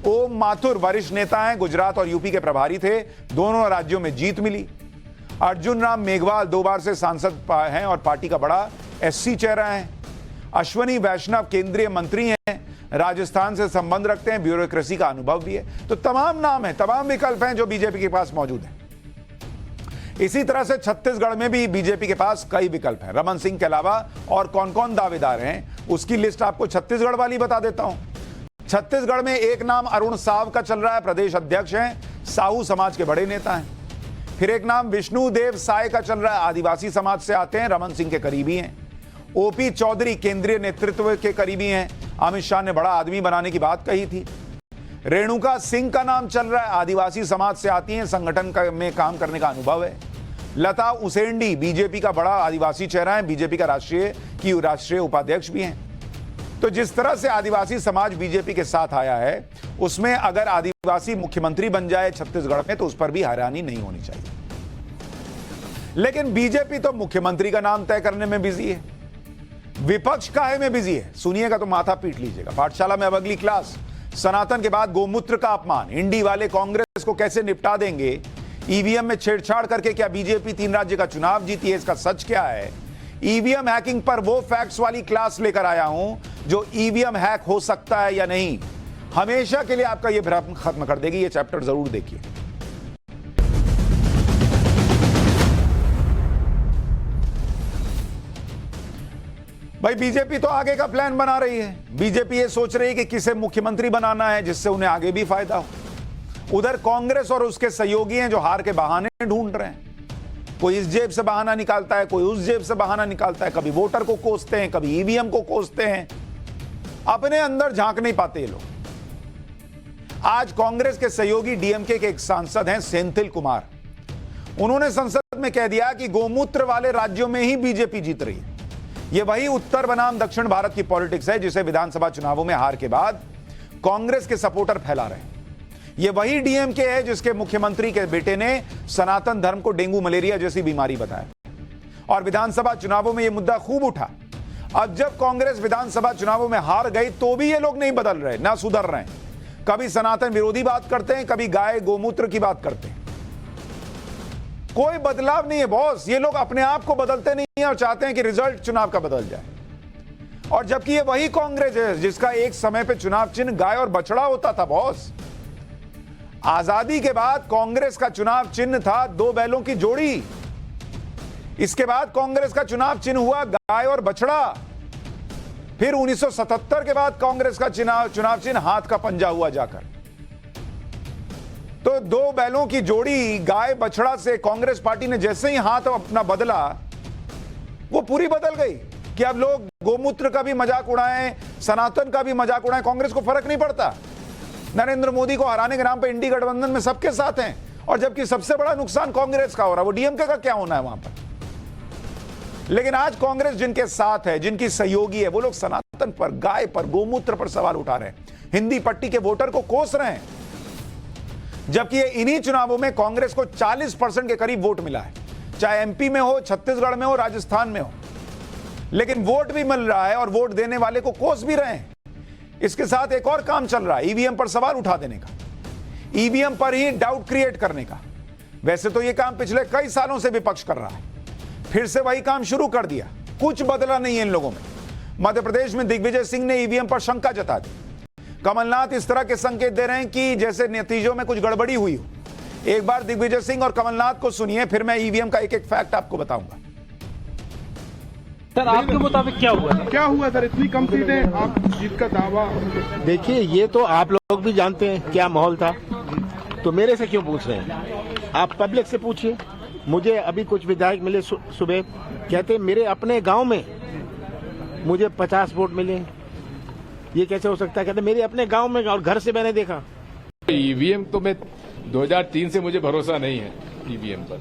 ओम माथुर वरिष्ठ नेता हैं, गुजरात और यूपी के प्रभारी थे, दोनों राज्यों में जीत मिली। अर्जुन राम मेघवाल 2 बार से सांसद हैं और पार्टी का बड़ा एससी चेहरा है। अश्वनी वैष्णव केंद्रीय मंत्री हैं, राजस्थान से संबंध रखते हैं, ब्यूरोक्रेसी का अनुभव भी है। तो तमाम नाम है, तमाम विकल्प हैं जो बीजेपी के पास मौजूद है। इसी तरह से छत्तीसगढ़ में भी बीजेपी के पास कई विकल्प हैं। रमन सिंह के अलावा और कौन कौन दावेदार हैं उसकी लिस्ट आपको छत्तीसगढ़ वाली बता देता हूं। छत्तीसगढ़ में एक नाम अरुण साव का चल रहा है, प्रदेश अध्यक्ष हैं, साहू समाज के बड़े नेता हैं। फिर एक नाम विष्णुदेव साय का चल रहा है, आदिवासी समाज से आते हैं, रमन सिंह के करीबी हैं। ओपी चौधरी केंद्रीय नेतृत्व के करीबी हैं, अमित शाह ने बड़ा आदमी बनाने की बात कही थी। रेणुका सिंह का नाम चल रहा है, आदिवासी समाज से आती हैं, संगठन में काम करने का अनुभव है। लता उसेंडी बीजेपी का बड़ा आदिवासी चेहरा है, बीजेपी का राष्ट्रीय उपाध्यक्ष भी हैं। तो जिस तरह से आदिवासी समाज बीजेपी के साथ आया है, उसमें अगर आदिवासी मुख्यमंत्री बन जाए छत्तीसगढ़ में तो उस पर भी हैरानी नहीं होनी चाहिए। लेकिन बीजेपी तो मुख्यमंत्री का नाम तय करने में बिजी है, विपक्ष काहे में बिजी है? सुनिएगा तो माथा पीट लीजिएगा। पाठशाला में अब अगली क्लास, सनातन के बाद गोमूत्र का अपमान, इंडी वाले कांग्रेस को कैसे निपटा देंगे, ईवीएम में छेड़छाड़ करके क्या बीजेपी 3 राज्य का चुनाव जीती है, इसका सच क्या है, ईवीएम हैकिंग पर वो फैक्ट्स वाली क्लास लेकर आया हूं जो ईवीएम हैक हो सकता है या नहीं, हमेशा के लिए आपका यह भ्रम खत्म कर देगी। ये चैप्टर जरूर देखिए। भाई बीजेपी तो आगे का प्लान बना रही है। बीजेपी ये सोच रही है कि किसे मुख्यमंत्री बनाना है जिससे उन्हें आगे भी फायदा हो। उधर कांग्रेस और उसके सहयोगी हैं जो हार के बहाने ढूंढ रहे हैं। कोई इस जेब से बहाना निकालता है, कोई उस जेब से बहाना निकालता है, कभी वोटर को कोसते हैं, कभी ईवीएम को कोसते हैं, अपने अंदर झांक नहीं पाते ये लोग। आज कांग्रेस के सहयोगी डीएमके के एक सांसद हैं सेंथिल कुमार, उन्होंने संसद में कह दिया कि गोमूत्र वाले राज्यों में ही बीजेपी जीत रही है। यह वही उत्तर बनाम दक्षिण भारत की पॉलिटिक्स है जिसे विधानसभा चुनावों में हार के बाद कांग्रेस के सपोर्टर फैला रहे हैं। यह वही डीएमके है जिसके मुख्यमंत्री के बेटे ने सनातन धर्म को डेंगू मलेरिया जैसी बीमारी बताया और विधानसभा चुनावों में यह मुद्दा खूब उठा। अब जब कांग्रेस विधानसभा चुनावों में हार गई तो भी ये लोग नहीं बदल रहे, ना सुधर रहे हैं। कभी सनातन विरोधी बात करते हैं, कभी गाय गोमूत्र की बात करते हैं। कोई बदलाव नहीं है बॉस। ये लोग अपने आप को बदलते नहीं है और चाहते हैं कि रिजल्ट चुनाव का बदल जाए। और जबकि ये वही कांग्रेस है जिसका एक समय पे चुनाव चिन्ह गाय और बछड़ा होता था बॉस। आजादी के बाद कांग्रेस का चुनाव चिन्ह था 2 बैलों की जोड़ी। इसके बाद कांग्रेस का चुनाव चिन्ह हुआ गाय और बछड़ा। फिर 1977 के बाद कांग्रेस का चुनाव चिन्ह हाथ का पंजा हुआ जाकर। तो 2 बैलों की जोड़ी गाय बछड़ा से कांग्रेस पार्टी ने जैसे ही हाथ अपना बदला, वो पूरी बदल गई कि अब लोग गोमूत्र का भी मजाक उड़ाएं, सनातन का भी मजाक उड़ाएं, कांग्रेस को फर्क नहीं पड़ता। नरेंद्र मोदी को हराने के नाम पे इंडी गठबंधन में सबके साथ हैं और जबकि सबसे बड़ा नुकसान कांग्रेस का हो रहा है, वो डीएमके का क्या होना है वहां पर। लेकिन आज कांग्रेस जिनके साथ है, जिनकी सहयोगी है, वो लोग सनातन पर, गाय पर, गोमूत्र पर सवाल उठा रहे हैं, हिंदी पट्टी के वोटर को कोस रहे हैं। जबकि इन्हीं चुनावों में कांग्रेस को 40% के करीब वोट मिला है, चाहे एमपी में हो, छत्तीसगढ़ में हो, राजस्थान में हो। लेकिन वोट भी मिल रहा है और वोट देने वाले को कोस भी रहे हैं। इसके साथ एक और काम चल रहा है, ईवीएम पर सवाल उठा देने का, ईवीएम पर ही डाउट क्रिएट करने का। वैसे तो यह काम पिछले कई सालों से विपक्ष कर रहा है, फिर से वही काम शुरू कर दिया। कुछ बदला नहीं है इन लोगों में। मध्य प्रदेश में दिग्विजय सिंह ने ईवीएम पर शंका जता दी। कमलनाथ इस तरह के संकेत दे रहे हैं कि जैसे नतीजों में कुछ गड़बड़ी हुई हो। एक बार दिग्विजय सिंह और कमलनाथ को सुनिए, फिर मैं ईवीएम का एक एक फैक्ट आपको बताऊंगा। सर आपके मुताबिक क्या हुआ था? क्या हुआ सर, इतनी कम सीटें, आप जीत का दावा? देखिए, ये तो आप लोग भी जानते हैं क्या माहौल था, तो मेरे से क्यों पूछ रहे हैं? आप पब्लिक से पूछिए। मुझे अभी कुछ विधायक मिले सुबह, कहते मेरे अपने गांव में मुझे 50 वोट मिले। ये कैसे हो सकता है? कहते मेरे अपने गांव में और घर से मैंने देखा। ईवीएम तो मैं 2003 से मुझे भरोसा नहीं है ईवीएम पर,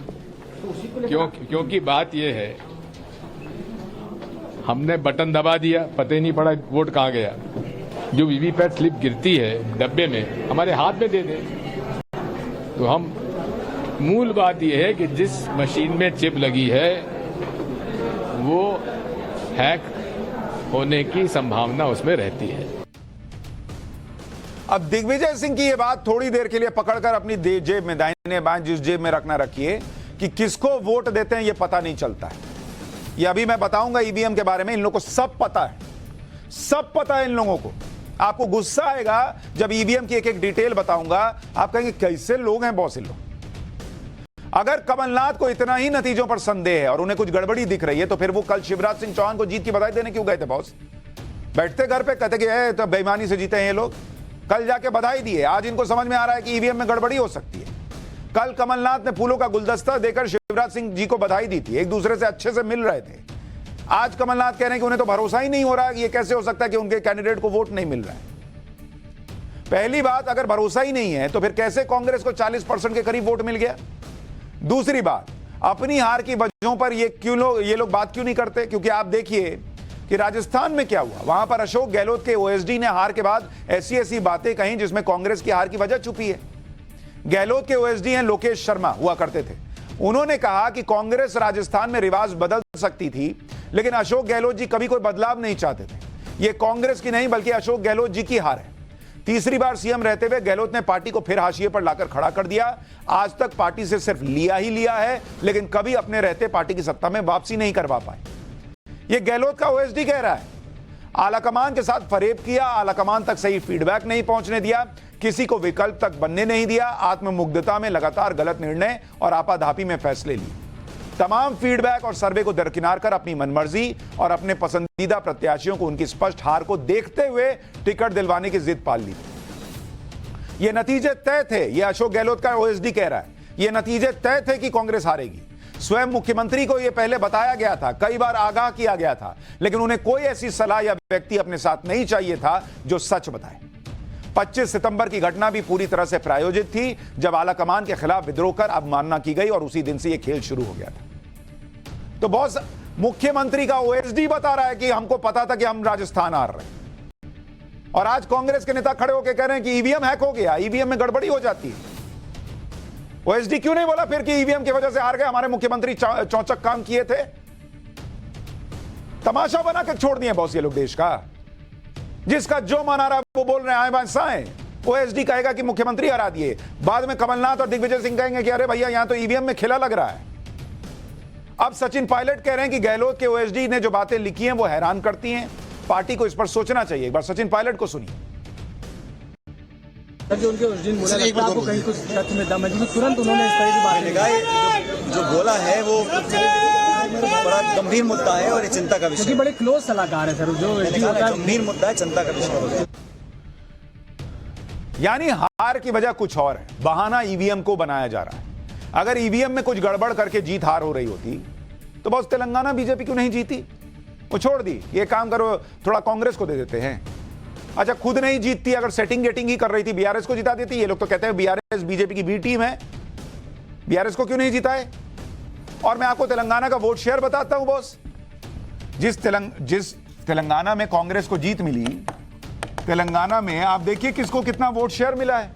क्योंकि बात यह है हमने बटन दबा दिया, पता ही नहीं पड़ा वोट कहाँ गया। जो वीवीपैट स्लिप गिरती है डब्बे में, हमारे हाथ में दे दे। तो हम मूल बात यह है कि जिस मशीन में चिप लगी है वो हैक होने की संभावना उसमें रहती है। अब दिग्विजय सिंह की ये बात थोड़ी देर के लिए पकड़कर अपनी जेब में, दाहिने बाएं जिस जेब में रखना रखिए कि किसको वोट देते हैं ये पता नहीं चलता है। ये अभी मैं बताऊंगा ईवीएम के बारे में, इन लोगों को सब पता है, सब पता है इन लोगों को। आपको गुस्सा आएगा जब ईवीएम की एक एक डिटेल बताऊंगा, आप कहेंगे कैसे लोग हैं बॉस ये लोग। अगर कमलनाथ को इतना ही नतीजों पर संदेह है और उन्हें कुछ गड़बड़ी दिख रही है तो फिर वो कल शिवराज सिंह चौहान को जीत की बधाई देने क्यों गए थे बॉस? बैठते घर पे कहते कि तो बेईमानी से जीते हैं ये लोग, कल जाके बधाई दिए। आज इनको समझ में आ रहा है कि ईवीएम में गड़बड़ी हो सकती है। कल कमलनाथ ने फूलों का गुलदस्ता देकर शिवराज सिंह जी को बधाई दी थी, एक दूसरे से अच्छे से मिल रहे थे। आज कमलनाथ कह रहे हैं कि उन्हें तो भरोसा ही नहीं हो रहा है कि ये कैसे हो सकता है कि उनके कैंडिडेट को वोट नहीं मिल रहा है। पहली बात, अगर भरोसा ही नहीं है तो फिर कैसे कांग्रेस को 40% के करीब वोट मिल गया? दूसरी बात, अपनी हार की वजहों पर ये लोग बात क्यों नहीं करते? क्योंकि आप देखिए कि राजस्थान में क्या हुआ। वहां पर अशोक गहलोत के ओएसडी ने हार के बाद ऐसी बातें कही जिसमें कांग्रेस की हार की वजह छुपी है। गहलोत के ओएसडी हैं लोकेश शर्मा, हुआ करते थे। उन्होंने कहा कि कांग्रेस राजस्थान में रिवाज बदल सकती थी, लेकिन अशोक गहलोत जी कभी कोई बदलाव नहीं चाहते थे। यह कांग्रेस की नहीं बल्कि अशोक गहलोत जी की हार है। तीसरी बार सीएम रहते हुए गहलोत ने पार्टी को फिर हाशिए पर लाकर खड़ा कर दिया। आज तक पार्टी से सिर्फ लिया ही लिया है, लेकिन कभी अपने रहते पार्टी की सत्ता में वापसी नहीं करवा पाए। यह गहलोत का ओएसडी कह रहा है। आलाकमान के साथ फरेब किया, आलाकमान तक सही फीडबैक नहीं पहुंचने दिया, किसी को विकल्प तक बनने नहीं दिया, आत्ममुग्धता में लगातार गलत निर्णय और आपाधापी में फैसले लिए। तमाम फीडबैक और सर्वे को दरकिनार कर अपनी मनमर्जी और अपने पसंदीदा प्रत्याशियों को उनकी स्पष्ट हार को देखते हुए टिकट दिलवाने की जिद पाल ली। ये नतीजे तय थे, ये अशोक गहलोत का ओएसडी कह रहा है। ये नतीजे तय थे कि कांग्रेस हारेगी। स्वयं मुख्यमंत्री को यह पहले बताया गया था, कई बार आगाह किया गया था, लेकिन उन्हें कोई ऐसी सलाह या व्यक्ति अपने साथ नहीं चाहिए था जो सच बताए। 25 सितंबर की घटना भी पूरी तरह से प्रायोजित थी, जब आलाकमान के खिलाफ विद्रोह कर अवमानना की गई और उसी दिन से यह खेल शुरू हो गया था। तो बॉस, मुख्यमंत्री का ओएसडी बता रहा है कि हमको पता था कि हम राजस्थान हार रहे हैं, और आज कांग्रेस के नेता खड़े होकर कह रहे हैं कि ईवीएम हैक हो गया, ईवीएम में गड़बड़ी हो जाती है। ओएसडी क्यों नहीं बोला फिर कि ईवीएम की वजह से हार गए, हमारे मुख्यमंत्री चौचक काम किए थे? तमाशा बना के छोड़ दिए बॉस ये लोग देश का। जिसका जो मन आ रहा है वो बोल रहे हैं, आए बाएं। ओएसडी कहेगा कि मुख्यमंत्री हरा दिए, बाद में कमलनाथ और दिग्विजय सिंह कहेंगे कि अरे भैया यहां तो ईवीएम में खिला लग रहा है। अब सचिन पायलट कह रहे हैं कि गहलोत के ओएसडी ने जो बातें लिखी हैं वो हैरान करती हैं, पार्टी को इस पर सोचना चाहिए। एक बार सचिन पायलट को सुनिए। जो उनके ओएसडी बोला लगता है आपको कहीं कुछ तथ्य में दम है, तुरंत उन्होंने इस तरह की बात निगाह जो बोला है वो बड़ा गंभीर मुद्दा है और ये चिंता का विषय है। बड़े क्लोज सलाहकार है सर, जो गंभीर मुद्दा है, चिंता का विषय। यानी हार की वजह कुछ और है, बहाना ईवीएम को बनाया जा रहा है। अगर ईवीएम में कुछ गड़बड़ करके जीत हार हो रही होती तो बस तेलंगाना बीजेपी क्यों नहीं जीती? वो छोड़ दी, ये काम करो थोड़ा कांग्रेस को दे देते हैं। अच्छा, खुद नहीं जीतती, अगर सेटिंग गेटिंग ही कर रही थी बीआरएस को जिता देती। ये लोग तो कहते हैं बीआरएस बीजेपी की बी टीम है, बीआरएस को क्यों नहीं जिताए? और मैं आपको तेलंगाना का वोट शेयर बताता हूं बॉस। जिस तेलंगाना में कांग्रेस को जीत मिली, तेलंगाना में आप देखिए किसको कितना वोट शेयर मिला है।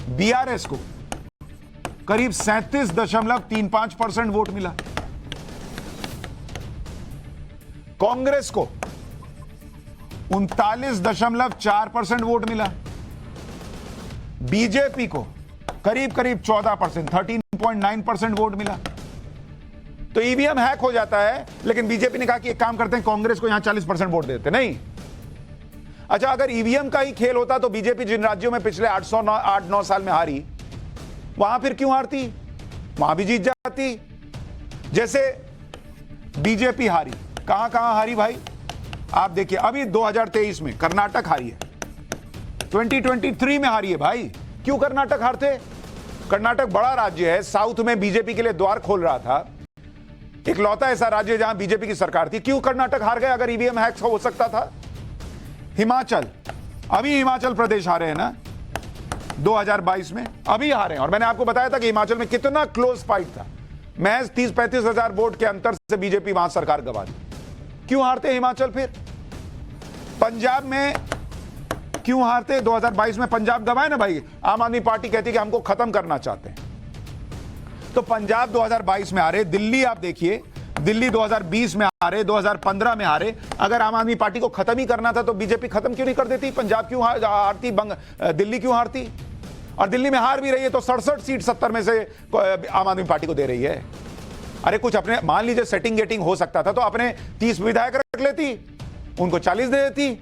बीआरएस को करीब 37.35% वोट मिला, कांग्रेस को 39.4% वोट मिला, बीजेपी को करीब 14%, 13.9% वोट मिला। तो ईवीएम हैक हो जाता है, लेकिन बीजेपी ने कहा कि एक काम करते हैं, कांग्रेस को यहां 40% वोट देते नहीं। अच्छा, अगर ईवीएम का ही खेल होता तो बीजेपी जिन राज्यों में पिछले 8-9 साल में हारी, वहां फिर क्यों हारती? वहां भी जीत जाती। जैसे बीजेपी हारी, कहां कहां हारी भाई? आप देखिए, अभी 2023 में कर्नाटक हारी है, 2023 में हारी है भाई। क्यों कर्नाटक हारते? कर्नाटक बड़ा राज्य है, साउथ में बीजेपी के लिए द्वार खोल रहा था, इकलौता ऐसा राज्य जहां बीजेपी की सरकार थी। क्यों कर्नाटक हार गए अगर ईवीएम हैक्स हो सकता था? हिमाचल, अभी हिमाचल प्रदेश हारे हैं ना 2022 में, अभी हारे हैं। और मैंने आपको बताया था कि हिमाचल में कितना क्लोज फाइट था, महज 30-35 हजार वोट के अंतर से बीजेपी वहां सरकार गंवा दी। क्यों हारते हिमाचल? फिर पंजाब में क्यों हारते? 2022 में पंजाब गंवाए ना भाई, आम आदमी पार्टी कहती है कि हमको खत्म करना चाहते हैं, तो पंजाब 2022 में हारे। दिल्ली आप देखिए, दिल्ली 2020 में हारे, 2015 में हारे। अगर आम आदमी पार्टी को खत्म ही करना था तो बीजेपी खत्म क्यों नहीं कर देती? पंजाब क्यों हारती? दिल्ली क्यों हारती? और दिल्ली में हार भी रही है तो 67 सीट 70 में से आम आदमी पार्टी को दे रही है। अरे कुछ अपने, मान लीजिए सेटिंग गेटिंग हो सकता था तो अपने 30 विधायक रख लेती, उनको 40 दे देती,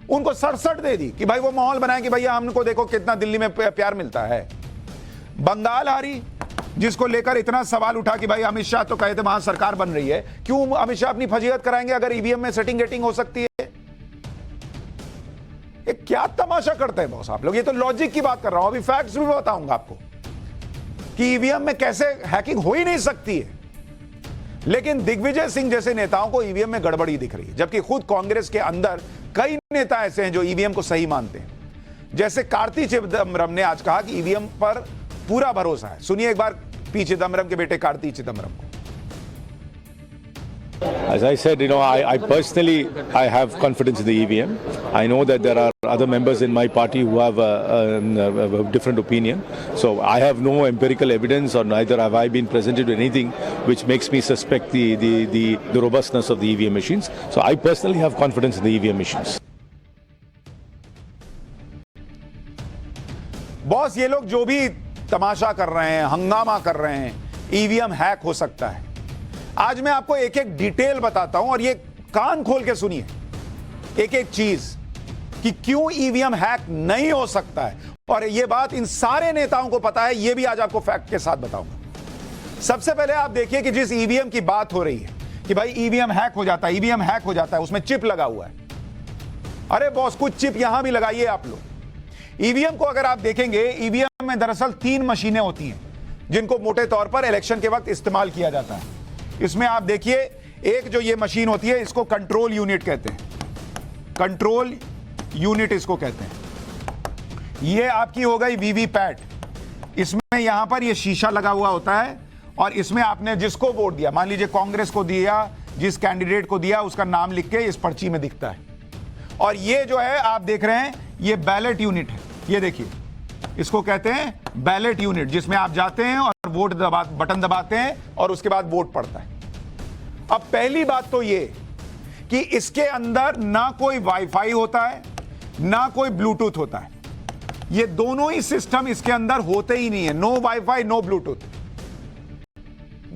उनको 67 दे दी कि भाई वो माहौल बनाए कि भैया हमको देखो कितना दिल्ली में प्यार मिलता है। बंगाल हारी, जिसको लेकर इतना सवाल उठा कि भाई अमित शाह तो कहे थे वहां सरकार बन रही है, क्यों अमित शाह अपनी फजीहत कराएंगे अगर ईवीएम में सेटिंग गेटिंग हो सकती है? ये क्या तमाशा करते हैं बॉस आप लोग? ये तो लॉजिक की बात कर रहा हूं, अभी फैक्ट्स भी बताऊंगा आपको कि ईवीएम में कैसे हैकिंग हो ही नहीं सकती है। लेकिन दिग्विजय सिंह जैसे नेताओं को ईवीएम में गड़बड़ी दिख रही है, जबकि खुद कांग्रेस के अंदर कई नेता ऐसे हैं जो ईवीएम को सही मानते हैं। जैसे कार्ति चिदम्बरम ने आज कहा कि ईवीएम पर पूरा भरोसा है। सुनिए एक बार पी चिदम्बरम के बेटे कार्ति चिदम्बरम को। As I said, I personally have confidence in the EVM. I know that there are other members in my party who have a different opinion. So I have no empirical evidence, or neither have I been presented with anything which makes me suspect the robustness of the EVM machines. So I personally have confidence in the EVM machines. Boss, ये लोग जो भी तमाशा कर रहे हैं, हंगामा कर रहे हैं, ईवीएम हैक हो सकता है। आज मैं आपको एक एक डिटेल बताता हूं और ये कान खोल के सुनिए एक एक चीज कि क्यों ईवीएम हैक नहीं हो सकता है। और ये बात इन सारे नेताओं को पता है, ये भी आज आपको फैक्ट के साथ बताऊंगा। सबसे पहले आप देखिए कि जिस ईवीएम की बात हो रही है कि भाई ईवीएम हैक हो जाता है, ईवीएम हैक हो जाता है, उसमें चिप लगा हुआ है। अरे बॉस, कुछ चिप यहां भी लगाइए आप लोग। ईवीएम को अगर आप देखेंगे, ईवीएम में दरअसल 3 मशीनें होती हैं जिनको मोटे तौर पर इलेक्शन के वक्त इस्तेमाल किया जाता है। इसमें आप देखिए, एक जो ये मशीन होती है इसको कंट्रोल यूनिट कहते हैं, कंट्रोल यूनिट इसको कहते हैं। ये आपकी हो गई वीवीपैट। इसमें यहां पर ये शीशा लगा हुआ होता है और इसमें आपने जिसको वोट दिया, मान लीजिए कांग्रेस को दिया, जिस कैंडिडेट को दिया उसका नाम लिख के इस पर्ची में दिखता है। और ये जो है आप देख रहे हैं, ये बैलेट यूनिट है। ये देखिए, इसको कहते हैं बैलेट यूनिट, जिसमें आप जाते हैं और वोट बटन दबाते हैं और उसके बाद वोट पड़ता है। अब पहली बात तो ये कि इसके अंदर ना कोई वाईफाई होता है ना कोई ब्लूटूथ होता है। ये दोनों ही सिस्टम इसके अंदर होते ही नहीं है। No WiFi no Bluetooth.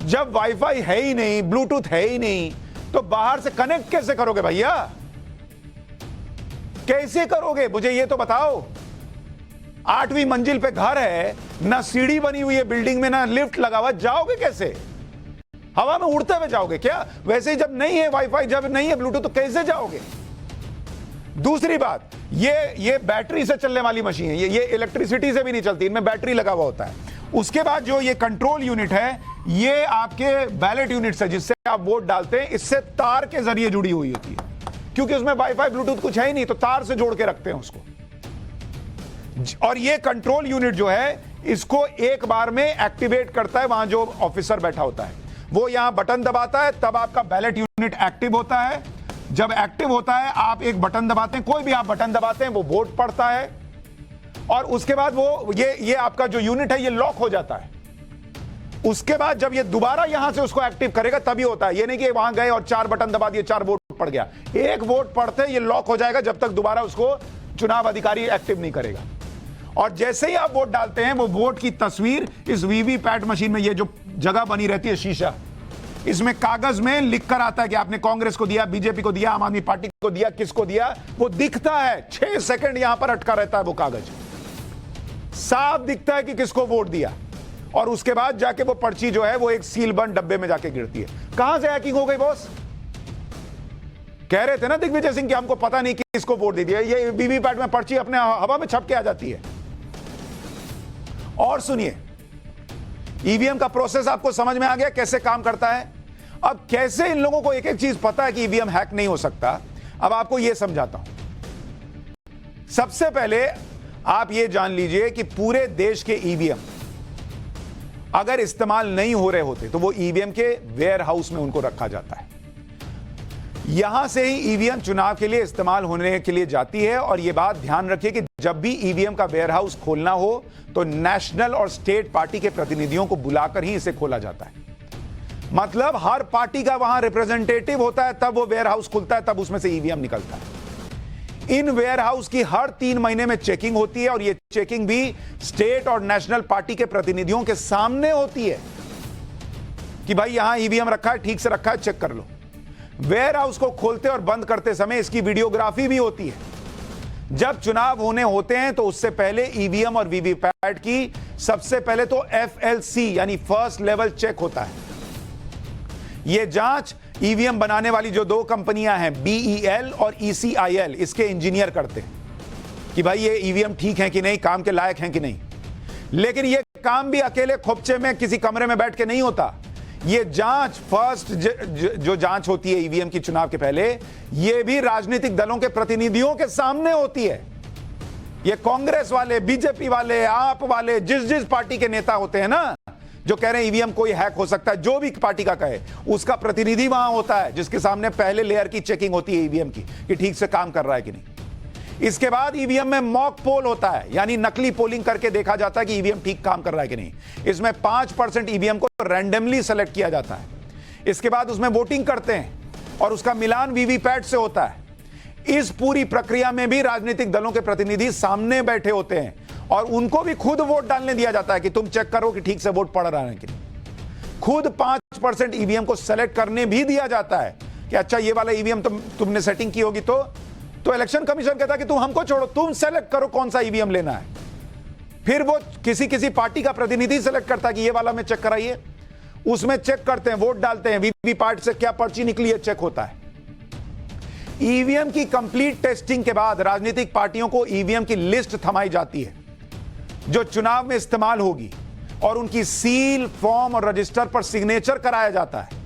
जब वाईफाई है ही नहीं, ब्लूटूथ है ही नहीं, तो बाहर से कनेक्ट कैसे करोगे भैया? कैसे करोगे मुझे ये तो बताओ। 8वीं मंजिल पे घर है, ना सीढ़ी बनी हुई है बिल्डिंग में, ना लिफ्ट लगा हुआ, जाओगे कैसे? हवा में उड़ते हुए जाओगे क्या? वैसे ही जब नहीं है वाईफाई, जब नहीं है ब्लूटूथ, तो कैसे जाओगे? दूसरी बात, ये बैटरी से चलने वाली मशीन है, ये इलेक्ट्रिसिटी से भी नहीं चलती, इनमें बैटरी लगा हुआ होता है। उसके बाद जो ये कंट्रोल यूनिट है, ये आपके बैलेट यूनिट से, जिससे आप वोट डालते हैं, इससे तार के जरिए जुड़ी हुई होती है, क्योंकि उसमें वाईफाई ब्लूटूथ कुछ है ही नहीं, तो तार से जोड़ के रखते हैं उसको। और ये कंट्रोल यूनिट जो है, इसको एक बार में एक्टिवेट करता है वहां जो ऑफिसर बैठा होता है, वो यहां बटन दबाता है, तब आपका बैलेट यूनिट एक्टिव होता है। जब एक्टिव होता है, आप एक बटन दबाते हैं, कोई भी आप बटन दबाते हैं, वो वोट पड़ता है। और उसके बाद वो ये आपका जो यूनिट है, ये लॉक हो जाता है। उसके बाद जब ये दोबारा यहां से उसको एक्टिव करेगा तभी होता है। ये नहीं कि वहां गए और 4 बटन दबा दिए, 4 वोट पड़ गया। एक वोट पड़ते ये लॉक हो जाएगा जब तक दोबारा उसको चुनाव अधिकारी एक्टिव नहीं करेगा। और जैसे ही आप वोट डालते हैं, वो वोट की तस्वीर इस वीवीपैट मशीन में, ये जो जगह बनी रहती है शीशा, इसमें कागज में लिखकर आता है कि आपने कांग्रेस को दिया, बीजेपी को दिया, आम आदमी पार्टी को दिया, किसको दिया, वो दिखता है। 6 सेकंड यहां पर अटका रहता है वो कागज, साफ दिखता है कि किसको वोट दिया। और उसके बाद जाके वो पर्ची जो है वो एक सील बंद डब्बे में जाके गिरती है। कहां से हैकिंग हो गई बॉस? कह रहे थे ना दिग्विजय सिंह कि हमको पता नहीं किसको वोट दे दिया, ये वीवीपैट में पर्ची अपने हवा में छप के आ जाती है। और सुनिए, ईवीएम का प्रोसेस आपको समझ में आ गया कैसे काम करता है। अब कैसे इन लोगों को एक एक चीज पता है कि ईवीएम हैक नहीं हो सकता, अब आपको यह समझाता हूं। सबसे पहले आप यह जान लीजिए कि पूरे देश के ईवीएम अगर इस्तेमाल नहीं हो रहे होते तो वो ईवीएम के वेयर हाउस में उनको रखा जाता है। यहां से ही ईवीएम चुनाव के लिए इस्तेमाल होने के लिए जाती है। और यह बात ध्यान रखिए कि जब भी ईवीएम का वेयर हाउस खोलना हो तो नेशनल और स्टेट पार्टी के प्रतिनिधियों को बुलाकर ही इसे खोला जाता है। मतलब हर पार्टी का वहां रिप्रेजेंटेटिव होता है, तब वो वेयर हाउस खुलता है, तब उसमें से ईवीएम निकलता है। इन वेयर हाउस की हर 3 महीने में चेकिंग होती है और यह चेकिंग भी स्टेट और नेशनल पार्टी के प्रतिनिधियों के सामने होती है कि भाई यहां ईवीएम रखा है, ठीक से रखा है, चेक कर लो। वेयर हाउस को खोलते और बंद करते समय इसकी वीडियोग्राफी भी होती है। जब चुनाव होने होते हैं तो उससे पहले ईवीएम और वीवीपैट की सबसे पहले तो FLC यानी फर्स्ट लेवल चेक होता है। यह जांच ईवीएम बनाने वाली जो 2 कंपनियां हैं BEL और ECIL, इसके इंजीनियर करते हैं कि भाई ये ईवीएम ठीक है कि नहीं, काम के लायक हैं कि नहीं। लेकिन यह काम भी अकेले खोपचे में किसी कमरे में बैठ के नहीं होता। यह जांच फर्स्ट जो जांच होती है ईवीएम की चुनाव के पहले, यह भी राजनीतिक दलों के प्रतिनिधियों के सामने होती है। ये कांग्रेस वाले, बीजेपी वाले, आप वाले, जिस पार्टी के नेता होते हैं ना जो कह रहे हैं ईवीएम कोई हैक हो सकता है, जो भी पार्टी का कहे, उसका प्रतिनिधि वहां होता है जिसके सामने पहले लेयर की चेकिंग होती है ईवीएम की कि ठीक से काम कर रहा है कि नहीं। इसके बाद ईवीएम में मॉक पोल होता है, यानी नकली पोलिंग करके देखा जाता है कि ईवीएम ठीक काम कर रहा है कि नहीं। इसमें 5% ईवीएम को रैंडमली सेलेक्ट किया जाता है। इसके बाद उसमें वोटिंग करते हैं और उसका मिलान वीवीपैट से होता है। इस पूरी प्रक्रिया में भी राजनीतिक दलों के प्रतिनिधि सामने बैठे होते हैं और उनको भी खुद वोट डालने दिया जाता है कि तुम चेक करो कि ठीक से वोट पड़ रहा है कि नहीं। खुद 5% ईवीएम को सेलेक्ट करने भी दिया जाता है कि अच्छा ये वाला ईवीएम तुमने सेटिंग की होगी तो इलेक्शन कमीशन कहता है कि तुम हमको छोड़ो, तुम सेलेक्ट करो कौन सा ईवीएम लेना है। फिर वो किसी पार्टी का प्रतिनिधि सेलेक्ट करता है कि ये वाला में चेक कराइए, उसमें चेक करते हैं, वोट डालते हैं, वीवीपैट से क्या पर्ची निकली है चेक होता है। ईवीएम की कंप्लीट टेस्टिंग के बाद राजनीतिक पार्टियों को ईवीएम की लिस्ट थमाई जाती है जो चुनाव में इस्तेमाल होगी और उनकी सील, फॉर्म और रजिस्टर पर सिग्नेचर कराया जाता है।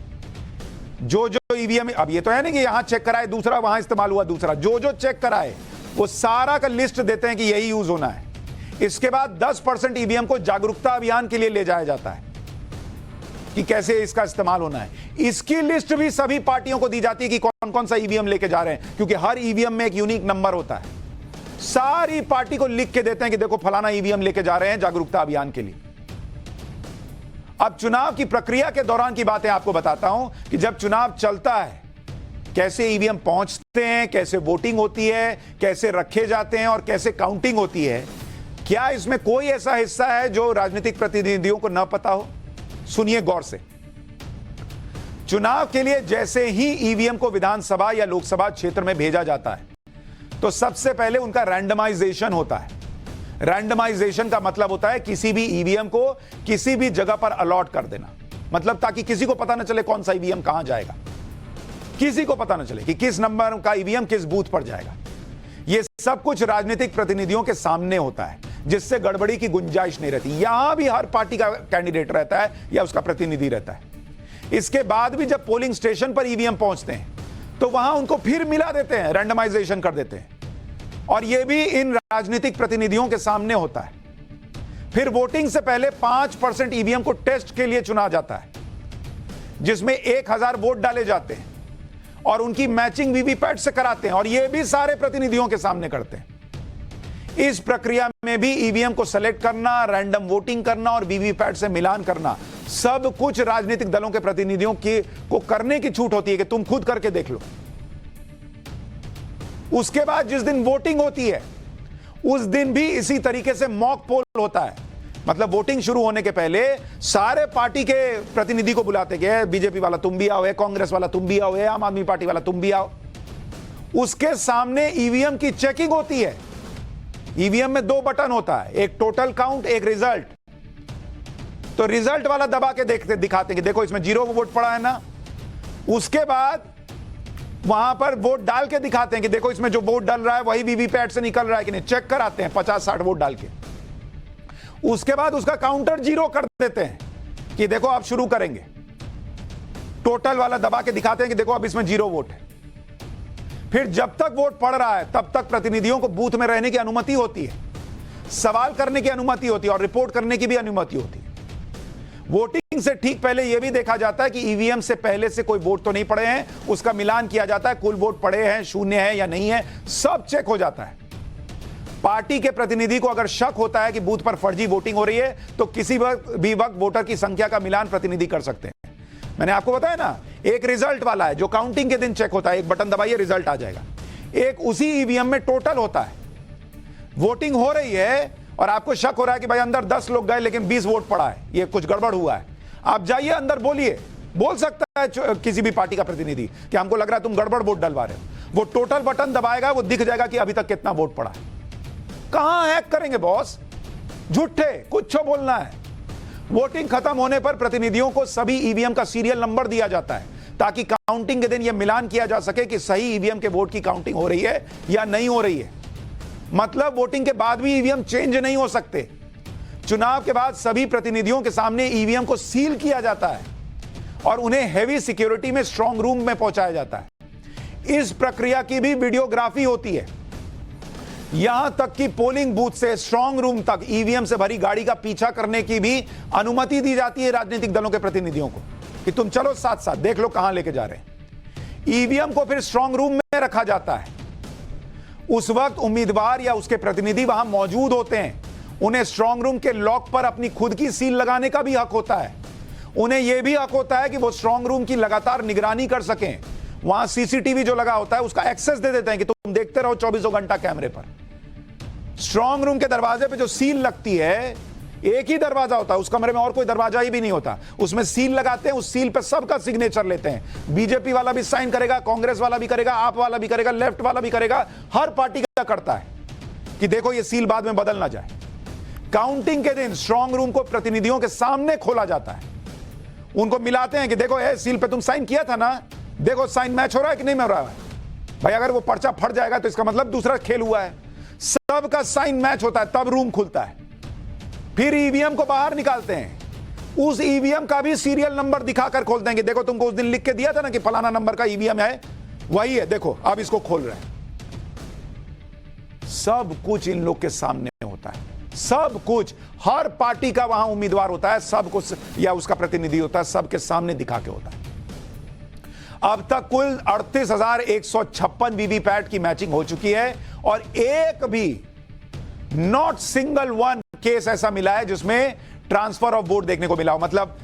जो ईवीएम, अब ये तो है नहीं कि यहां चेक कराए दूसरा वहां इस्तेमाल हुआ दूसरा, जो चेक कराए वो सारा का लिस्ट देते हैं कि यही यूज होना है। इसके बाद 10% ईवीएम को जागरूकता अभियान के लिए ले जाया जाता है कि कैसे इसका इस्तेमाल होना है। इसकी लिस्ट भी सभी पार्टियों को दी जाती है कि कौन कौन सा ईवीएम लेके जा रहे हैं, क्योंकि हर ईवीएम में एक यूनिक नंबर होता है। सारी पार्टी को लिख के देते हैं कि देखो फलाना ईवीएम लेके जा रहे हैं जागरूकता अभियान के लिए। अब चुनाव की प्रक्रिया के दौरान की बातें आपको बताता हूं कि जब चुनाव चलता है कैसे ईवीएम पहुंचते हैं, कैसे वोटिंग होती है, कैसे रखे जाते हैं और कैसे काउंटिंग होती है। क्या इसमें कोई ऐसा हिस्सा है जो राजनीतिक प्रतिनिधियों को न पता हो? सुनिए गौर से। चुनाव के लिए जैसे ही ईवीएम को विधानसभा या लोकसभा क्षेत्र में भेजा जाता है तो सबसे पहले उनका रैंडमाइजेशन होता है। रैंडमाइजेशन का मतलब होता है किसी भी ईवीएम को किसी भी जगह पर अलॉट कर देना, मतलब ताकि किसी को पता ना चले कौन सा ईवीएम कहां जाएगा, किसी को पता ना चले कि किस नंबर का ईवीएम किस बूथ पर जाएगा। यह सब कुछ राजनीतिक प्रतिनिधियों के सामने होता है जिससे गड़बड़ी की गुंजाइश नहीं रहती। यहां भी हर पार्टी का कैंडिडेट रहता है या उसका प्रतिनिधि रहता है। इसके बाद भी जब पोलिंग स्टेशन पर ईवीएम पहुंचते हैं तो वहां उनको फिर मिला देते हैं, रैंडमाइजेशन कर देते हैं और यह भी इन राजनीतिक प्रतिनिधियों के सामने होता है। फिर वोटिंग से पहले 5% ईवीएम को टेस्ट के लिए चुना जाता है जिसमें 1000 वोट डाले जाते हैं और उनकी मैचिंग वीवीपैट से कराते हैं और यह भी सारे प्रतिनिधियों के सामने करते हैं। इस प्रक्रिया में भी ईवीएम को सेलेक्ट करना, रैंडम वोटिंग करना और वीवीपैट से मिलान करना, सब कुछ राजनीतिक दलों के प्रतिनिधियों को करने की छूट होती है कि तुम खुद करके देख लो। उसके बाद जिस दिन वोटिंग होती है उस दिन भी इसी तरीके से मॉक पोल होता है। मतलब वोटिंग शुरू होने के पहले सारे पार्टी के प्रतिनिधि को बुलाते गए, बीजेपी वाला तुम भी आओ, कांग्रेस वाला तुम भी आओ, आम आदमी पार्टी वाला तुम भी आओ। उसके सामने ईवीएम की चेकिंग होती है। ईवीएम में 2 बटन होता है, एक टोटल काउंट, एक रिजल्ट। तो रिजल्ट वाला दबा के दिखाते कि देखो इसमें 0 वोट पड़ा है ना। उसके बाद वहां पर वोट डाल के दिखाते हैं कि देखो इसमें जो वोट डल रहा है वही वीवीपैट से निकल रहा है कि नहीं, चेक कराते हैं 50-60 वोट डाल के। उसके बाद उसका काउंटर 0 कर देते हैं कि देखो आप शुरू करेंगे, टोटल वाला दबा के दिखाते हैं कि देखो अब इसमें 0 वोट है। फिर जब तक वोट पड़ रहा है तब तक प्रतिनिधियों को बूथ में रहने की अनुमति होती है, सवाल करने की अनुमति होती है और रिपोर्ट करने की भी अनुमति होती है। वोटिंग से ठीक पहले यह भी देखा जाता है कि ईवीएम से पहले से कोई वोट तो नहीं पड़े हैं, उसका मिलान किया जाता है, कुल वोट पड़े हैं, शून्य है या नहीं है, सब चेक हो जाता है। पार्टी के प्रतिनिधि को अगर शक होता है कि बूथ पर फर्जी वोटिंग हो रही है तो किसी वक्त वोटर की संख्या का मिलान प्रतिनिधि कर सकते हैं। मैंने आपको बताया ना, एक रिजल्ट वाला है जो काउंटिंग के दिन चेक होता है, एक बटन दबाइए रिजल्ट आ जाएगा। एक उसी ईवीएम में टोटल होता है, वोटिंग हो रही है और आपको शक हो रहा है कि भाई अंदर 10 लोग गए लेकिन 20 वोट पड़ा है, ये कुछ गड़बड़ हुआ है, आप जाइए अंदर बोलिए, बोल सकता है किसी भी पार्टी का प्रतिनिधि कि हमको लग रहा है तुम गड़बड़ वोट डलवा रहे हो। वो टोटल बटन दबाएगा, वो दिख जाएगा कि अभी तक कितना वोट पड़ा है। कहां हैक करेंगे बॉस, झूठे कुछ बोलना है। वोटिंग खत्म होने पर प्रतिनिधियों को सभी ईवीएम का सीरियल नंबर दिया जाता है ताकि काउंटिंग के दिन यह मिलान किया जा सके कि सही ईवीएम के वोट की काउंटिंग हो रही है या नहीं हो रही है। मतलब वोटिंग के बाद भी ईवीएम चेंज नहीं हो सकते। चुनाव के बाद सभी प्रतिनिधियों के सामने ईवीएम को सील किया जाता है और उन्हें हेवी सिक्योरिटी में स्ट्रांग रूम में पहुंचाया जाता है। इस प्रक्रिया की भी वीडियोग्राफी होती है। यहां तक कि पोलिंग बूथ से स्ट्रांग रूम तक ईवीएम से भरी गाड़ी का पीछा करने की भी अनुमति दी जाती है राजनीतिक दलों के प्रतिनिधियों को कि तुम चलो साथ साथ देख लो कहां लेके जा रहे हैं। ईवीएम को फिर स्ट्रांग रूम में रखा जाता है। उस वक्त उम्मीदवार या उसके प्रतिनिधि वहां मौजूद होते हैं। उन्हें स्ट्रांग रूम के लॉक पर अपनी खुद की सील लगाने का भी हक होता है। उन्हें यह भी हक होता है कि वो स्ट्रांग रूम की लगातार निगरानी कर सकें। वहां सीसीटीवी जो लगा होता है उसका एक्सेस दे देते हैं कि तुम देखते रहो 24 घंटा कैमरे पर। स्ट्रांग रूम के दरवाजे पे जो सील लगती है, एक ही दरवाजा होता है, उस कमरे में और कोई दरवाजा ही भी नहीं होता, उसमें सील लगाते हैं, उस सील पे सबका सिग्नेचर लेते हैं। बीजेपी वाला भी साइन करेगा, कांग्रेस वाला भी करेगा, आप वाला भी करेगा, लेफ्ट वाला भी करेगा, हर पार्टी का करता है कि देखो ये सील बाद में बदल ना जाए। काउंटिंग के दिन स्ट्रांग रूम को प्रतिनिधियों के सामने खोला जाता है। उनको मिलाते हैं कि देखो ये सील पे तुम साइन किया था ना, देखो साइन मैच हो रहा है कि नहीं हो रहा है। भाई अगर वो पर्चा फट जाएगा तो इसका मतलब दूसरा खेल हुआ है। सबका साइन मैच होता है तब रूम खुलता है। फिर ईवीएम को बाहर निकालते हैं। उस ईवीएम का भी सीरियल नंबर दिखाकर खोल देंगे, देखो तुमको उस दिन लिख के दिया था ना कि फलाना नंबर का ईवीएम है, वही है, देखो अब इसको खोल रहे हैं। सब कुछ इन लोग के सामने होता है, सब कुछ। हर पार्टी का वहां उम्मीदवार होता है, सब कुछ या उसका प्रतिनिधि होता है, सबके सामने दिखा के होता है। अब तक कुल 38,156 वीवीपैट की मैचिंग हो चुकी है और एक भी नॉट सिंगल वन केस ऐसा मिला है जिसमें ट्रांसफर ऑफ वोट देखने को मिला हो। मतलब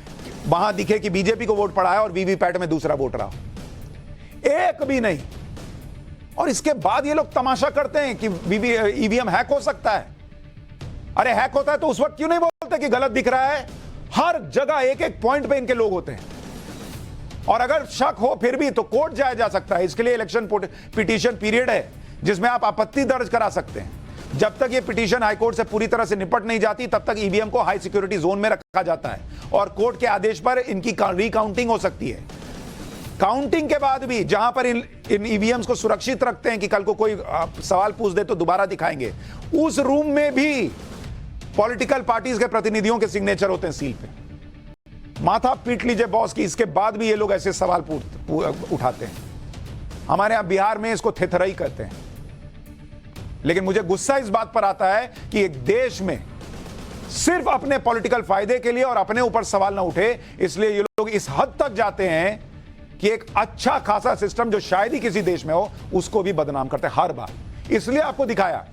वहां दिखे कि बीजेपी को वोट पड़ा है और वीवीपैट में दूसरा वोट रहा हो, एक भी नहीं। और इसके बाद ये लोग तमाशा करते हैं कि ईवीएम हैक हो सकता है। अरे हैक होता है तो उस वक्त क्यों नहीं बोलते कि गलत दिख रहा है? हर जगह एक एक पॉइंट पे इनके लोग होते हैं और अगर शक हो फिर भी तो कोर्ट जाया जा सकता है। इसके लिए इलेक्शन पिटीशन पीरियड है जिसमें आप आपत्ति दर्ज करा सकते हैं। जब तक ये पिटीशन हाईकोर्ट से पूरी तरह से निपट नहीं जाती तब तक ईवीएम को हाई सिक्योरिटी जोन में रखा जाता है और कोर्ट के आदेश पर इनकी रिकाउंटिंग हो सकती है। काउंटिंग के बाद भी जहां पर इन ईवीएम्स को सुरक्षित रखते हैं कि कल को कोई सवाल पूछ दे तो दोबारा दिखाएंगे, उस रूम में भी पॉलिटिकल पार्टीज के प्रतिनिधियों के सिग्नेचर होते हैं सील पे। माथा पीट लीजिए बॉस की, इसके बाद भी ये लोग ऐसे सवाल उठाते हैं। हमारे यहां बिहार में इसको थेथराई कहते हैं। लेकिन मुझे गुस्सा इस बात पर आता है कि एक देश में सिर्फ अपने पॉलिटिकल फायदे के लिए और अपने ऊपर सवाल ना उठे, इसलिए ये लोग इस हद तक जाते हैं कि एक अच्छा खासा सिस्टम जो शायद ही किसी देश में हो उसको भी बदनाम करते हैं हर बार। इसलिए आपको दिखाया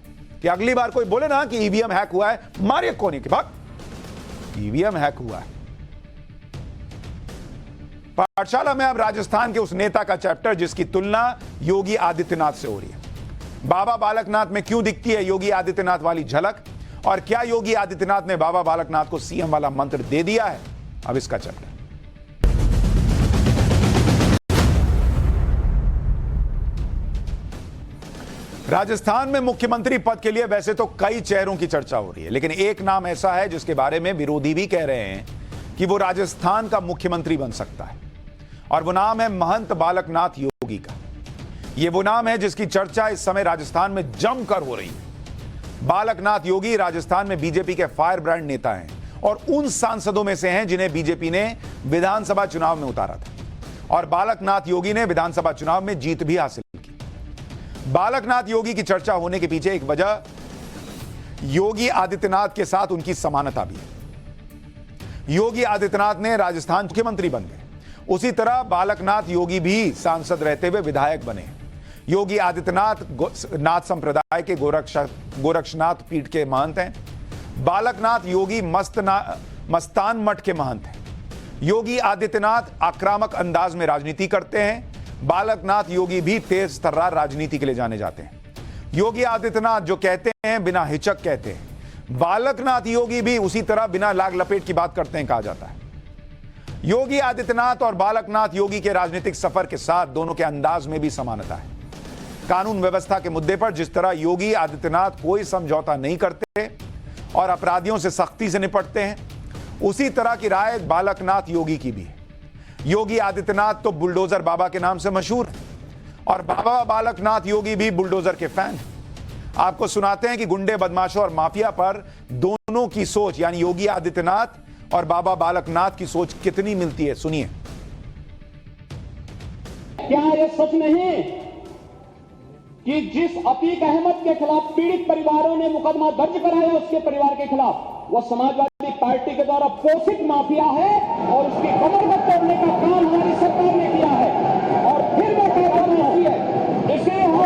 कि अगली बार कोई बोले ना कि ईवीएम हैक हुआ है, मारिए कोने के भाग, ईवीएम हैक हुआ है। पाठशाला में अब राजस्थान के उस नेता का चैप्टर जिसकी तुलना योगी आदित्यनाथ से हो रही है। बाबा बालकनाथ में क्यों दिखती है योगी आदित्यनाथ वाली झलक, और क्या योगी आदित्यनाथ ने बाबा बालकनाथ को सीएम वाला मंत्र दे दिया है? अब इसका चैप्टर। राजस्थान में मुख्यमंत्री पद के लिए वैसे तो कई चेहरों की चर्चा हो रही है, लेकिन एक नाम ऐसा है जिसके बारे में विरोधी भी कह रहे हैं कि वो राजस्थान का मुख्यमंत्री बन सकता है, और वो नाम है महंत बालकनाथ योगी का। ये वो नाम है जिसकी चर्चा इस समय राजस्थान में जमकर हो रही है। बालकनाथ योगी राजस्थान में बीजेपी के फायर ब्रांड नेता हैं और उन सांसदों में से हैं जिन्हें बीजेपी ने विधानसभा चुनाव में उतारा था और बालकनाथ योगी ने विधानसभा चुनाव में जीत भी हासिल की। बालकनाथ योगी की चर्चा होने के पीछे एक वजह योगी आदित्यनाथ के साथ उनकी समानता भी है। योगी आदित्यनाथ ने राजस्थान मुख्यमंत्री बन गए, उसी तरह बालकनाथ योगी भी सांसद रहते हुए विधायक बने। योगी आदित्यनाथ नाथ संप्रदाय के गोरक्षनाथ पीठ के महंत हैं। बालकनाथ योगी मस्तान मठ के महंत हैं। योगी आदित्यनाथ आक्रामक अंदाज में राजनीति करते हैं। बालकनाथ योगी भी तेज तर्रार राजनीति के लिए जाने जाते हैं। योगी आदित्यनाथ जो कहते हैं बिना हिचक कहते हैं। बालकनाथ योगी भी उसी तरह बिना लाग लपेट की बात करते हैं, कहा जाता है। योगी आदित्यनाथ और बालकनाथ योगी के राजनीतिक सफर के साथ दोनों के अंदाज में भी समानता है। कानून व्यवस्था के मुद्दे पर जिस तरह योगी आदित्यनाथ कोई समझौता नहीं करते और अपराधियों से सख्ती से निपटते हैं, उसी तरह की राय बालकनाथ योगी की भी है। योगी आदित्यनाथ तो बुलडोजर बाबा के नाम से मशहूर है और बाबा बालकनाथ योगी भी बुलडोजर के फैन हैं। आपको सुनाते हैं कि गुंडे, बदमाशों और माफिया पर दोनों की सोच यानी योगी आदित्यनाथ और बाबा बालकनाथ की सोच कितनी मिलती है, सुनिए। क्या यह सच नहीं कि जिस अतीक अहमद के खिलाफ पीड़ित परिवारों ने मुकदमा दर्ज कराया उसके परिवार के खिलाफ, वह समाजवादी पार्टी के द्वारा पोषित माफिया है और उसकी कमर को तोड़ने का काम हमारी सरकार ने किया है। और फिर मैं कहता हूं इसे हम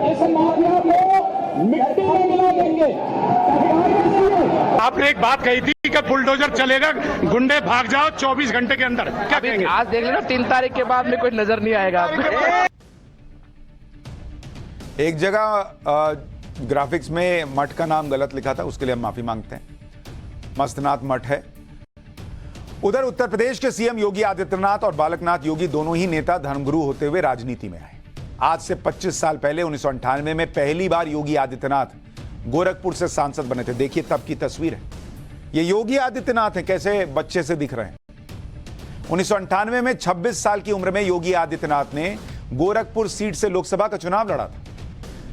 इस माफिया को मिट्टी में मिला देंगे। आपने एक बात कही थी कि बुलडोजर चलेगा, गुंडे भाग जाओ 24 घंटे के अंदर, क्या कहेंगे? आज देख लेना 3 तारीख के बाद में कोई नजर नहीं आएगा। एक जगह ग्राफिक्स में मठ का नाम गलत लिखा था, उसके लिए हम माफी मांगते हैं। मस्तनाथ मठ है। उधर उत्तर प्रदेश के सीएम योगी आदित्यनाथ और बालकनाथ योगी दोनों ही नेता धर्मगुरु होते हुए राजनीति में आए। आज से 25 साल पहले 1998 में पहली बार योगी आदित्यनाथ गोरखपुर से सांसद बने थे। देखिए तब की तस्वीर है। ये योगी आदित्यनाथ है, कैसे बच्चे से दिख रहे हैं। 1998 में 26 साल की उम्र में योगी आदित्यनाथ ने गोरखपुर सीट से लोकसभा का चुनाव लड़ा था।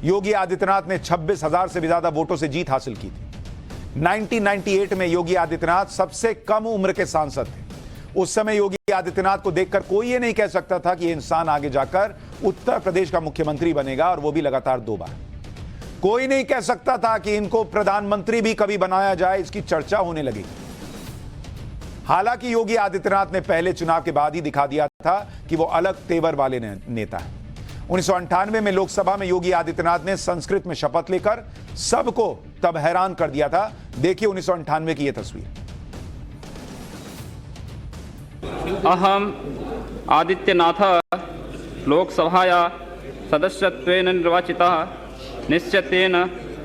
योगी आदित्यनाथ ने 26,000 से भी ज्यादा वोटों से जीत हासिल की थी। 1998 में योगी आदित्यनाथ सबसे कम उम्र के सांसद थे। उस समय योगी आदित्यनाथ को देखकर कोई ये नहीं कह सकता था कि ये इंसान आगे जाकर उत्तर प्रदेश का मुख्यमंत्री बनेगा, और वो भी लगातार 2 बार। कोई नहीं कह सकता था कि इनको प्रधानमंत्री भी कभी बनाया जाए, इसकी चर्चा होने लगी। हालांकि योगी आदित्यनाथ ने पहले चुनाव के बाद ही दिखा दिया था कि वो अलग तेवर वाले नेता हैं। 1998 में लोकसभा में योगी आदित्यनाथ ने संस्कृत में शपथ लेकर सबको तब हैरान कर दिया था। देखिए 1998 की यह तस्वीर। अहम आदित्यनाथ लोकसभाया सदस्यत्वेन निर्वाचितः निश्चितेन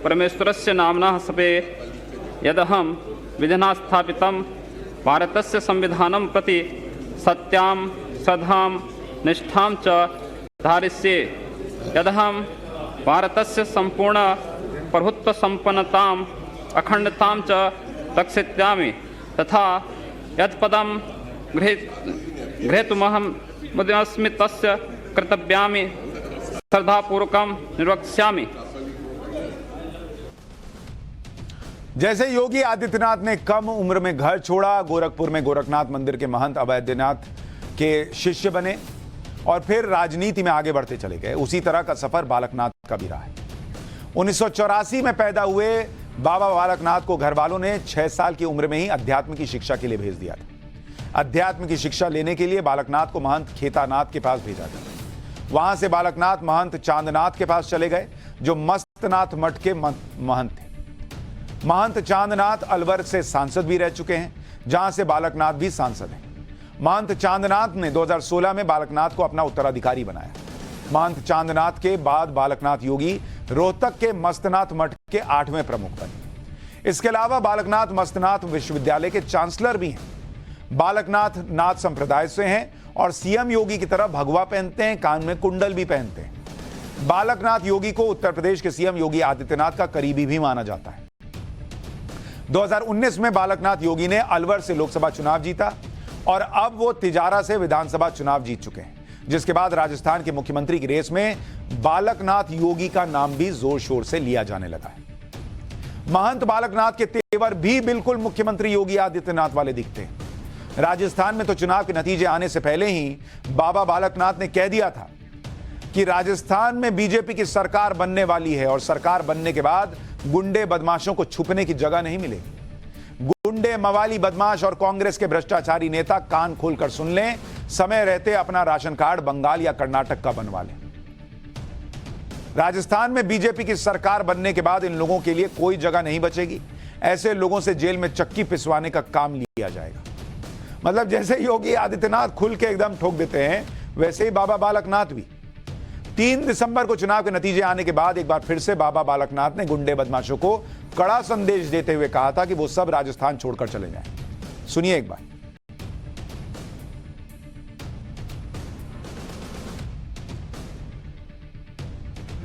परमेश्वरस्य नाम्नः सपे यदहं विधिना स्थापितं भारतस्य संविधानं प्रति सत्यां श्रद्धां निष्ठां च धारयिष्ये। यदहं भारतस्य सम्पूर्ण प्रभुत्वसम्पन्नताम् अखण्डतां च रक्षिष्यामि तथा यत्पदं गृहीतुमहं मुद्यमस्मि तस्य कर्तव्यानि श्रद्धापूर्वकं निर्वक्ष्यामि। जैसे योगी आदित्यनाथ ने कम उम्र में घर छोड़ा, गोरखपुर में गोरखनाथ मंदिर के महंत अवैधनाथ के शिष्य बने और फिर राजनीति में आगे बढ़ते चले गए, उसी तरह का सफर बालकनाथ का भी रहा है। 1984 में पैदा हुए बाबा बालकनाथ को घर वालों ने 6 साल की उम्र में ही अध्यात्म की शिक्षा के लिए भेज दिया था। अध्यात्म की शिक्षा लेने के लिए बालकनाथ को महंत खेतानाथ के पास भेजा गया। वहां से बालकनाथ महंत चांदनाथ के पास चले गए, जो मस्तनाथ मठ के महंत थे। महंत चांदनाथ अलवर से सांसद भी रह चुके हैं, जहां से बालकनाथ भी सांसद हैं। महंत चांदनाथ ने 2016 में बालकनाथ को अपना उत्तराधिकारी बनाया। महंत चांदनाथ के बाद बालकनाथ योगी रोहतक के मस्तनाथ मठ के 8वें प्रमुख बने। इसके अलावा बालकनाथ मस्तनाथ विश्वविद्यालय के चांसलर भी हैं। बालकनाथ नाथ संप्रदाय से हैं और सीएम योगी की तरह भगवा पहनते हैं, कान में कुंडल भी पहनते हैं। बालकनाथ योगी को उत्तर प्रदेश के सीएम योगी आदित्यनाथ का करीबी भी माना जाता है। 2019 में बालकनाथ योगी ने अलवर से लोकसभा चुनाव जीता और अब वो तिजारा से विधानसभा चुनाव जीत चुके हैं। जिसके बाद राजस्थान के मुख्यमंत्री की रेस में बालकनाथ योगी का नाम भी जोर शोर से लिया जाने लगा है। महंत बालकनाथ के तेवर भी बिल्कुल मुख्यमंत्री योगी आदित्यनाथ वाले दिखते हैं। राजस्थान में तो चुनाव के नतीजे आने से पहले ही बाबा बालकनाथ ने कह दिया था कि राजस्थान में बीजेपी की सरकार बनने वाली है और सरकार बनने के बाद गुंडे बदमाशों को छुपने की जगह नहीं मिलेगी। गुंडे, मवाली, बदमाश और कांग्रेस के भ्रष्टाचारी नेता कान खोलकर सुन लें, समय रहते अपना राशन कार्ड बंगाल या कर्नाटक का बनवा लें। राजस्थान में बीजेपी की सरकार बनने के बाद इन लोगों के लिए कोई जगह नहीं बचेगी। ऐसे लोगों से जेल में चक्की पिसवाने का काम लिया जाएगा। मतलब जैसे योगी आदित्यनाथ खुल के एकदम ठोक देते हैं, वैसे ही बाबा बालकनाथ भी। 3 दिसंबर को चुनाव के नतीजे आने के बाद एक बार फिर से बाबा बालकनाथ ने गुंडे बदमाशों को कड़ा संदेश देते हुए कहा था कि वो सब राजस्थान छोड़कर चले जाएं। सुनिए एक बार।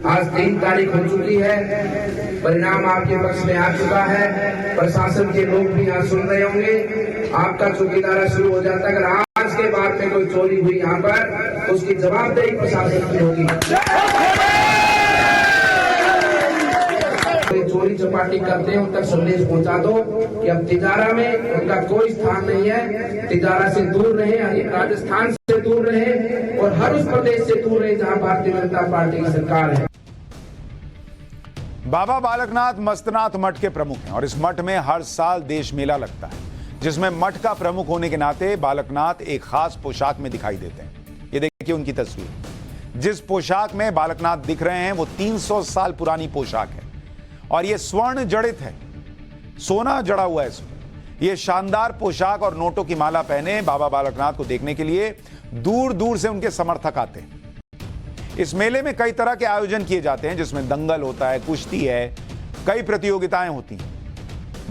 आज 3 तारीख हो चुकी है, परिणाम आपके पक्ष में आ चुका है। प्रशासन के लोग भी यहाँ सुन रहे होंगे। आपका चौकीदारा शुरू हो जाता है। अगर आज के बाद में कोई चोरी हुई यहाँ पर तो उसकी जवाबदेही प्रशासन की होगी। कोई चोरी चपाटी करते हैं उन तक संदेश पहुँचा दो कि अब तिजारा में उनका कोई स्थान नहीं है। तिजारा से दूर रहे, राजस्थान से दूर रहे और हर उस प्रदेश से दूर रहे जहाँ भारतीय जनता पार्टी की सरकार है। बाबा बालकनाथ मस्तनाथ मठ के प्रमुख हैं और इस मठ में हर साल देश मेला लगता है, जिसमें मठ का प्रमुख होने के नाते बालकनाथ एक खास पोशाक में दिखाई देते हैं। ये देखिए उनकी तस्वीर। जिस पोशाक में बालकनाथ दिख रहे हैं वो 300 साल पुरानी पोशाक है और ये स्वर्ण जड़ित है, सोना जड़ा हुआ है इसमें। ये शानदार पोशाक और नोटों की माला पहने बाबा बालकनाथ को देखने के लिए दूर दूर से उनके समर्थक आते हैं। इस मेले में कई तरह के आयोजन किए जाते हैं, जिसमें दंगल होता है, कुश्ती है, कई प्रतियोगिताएं होती हैं।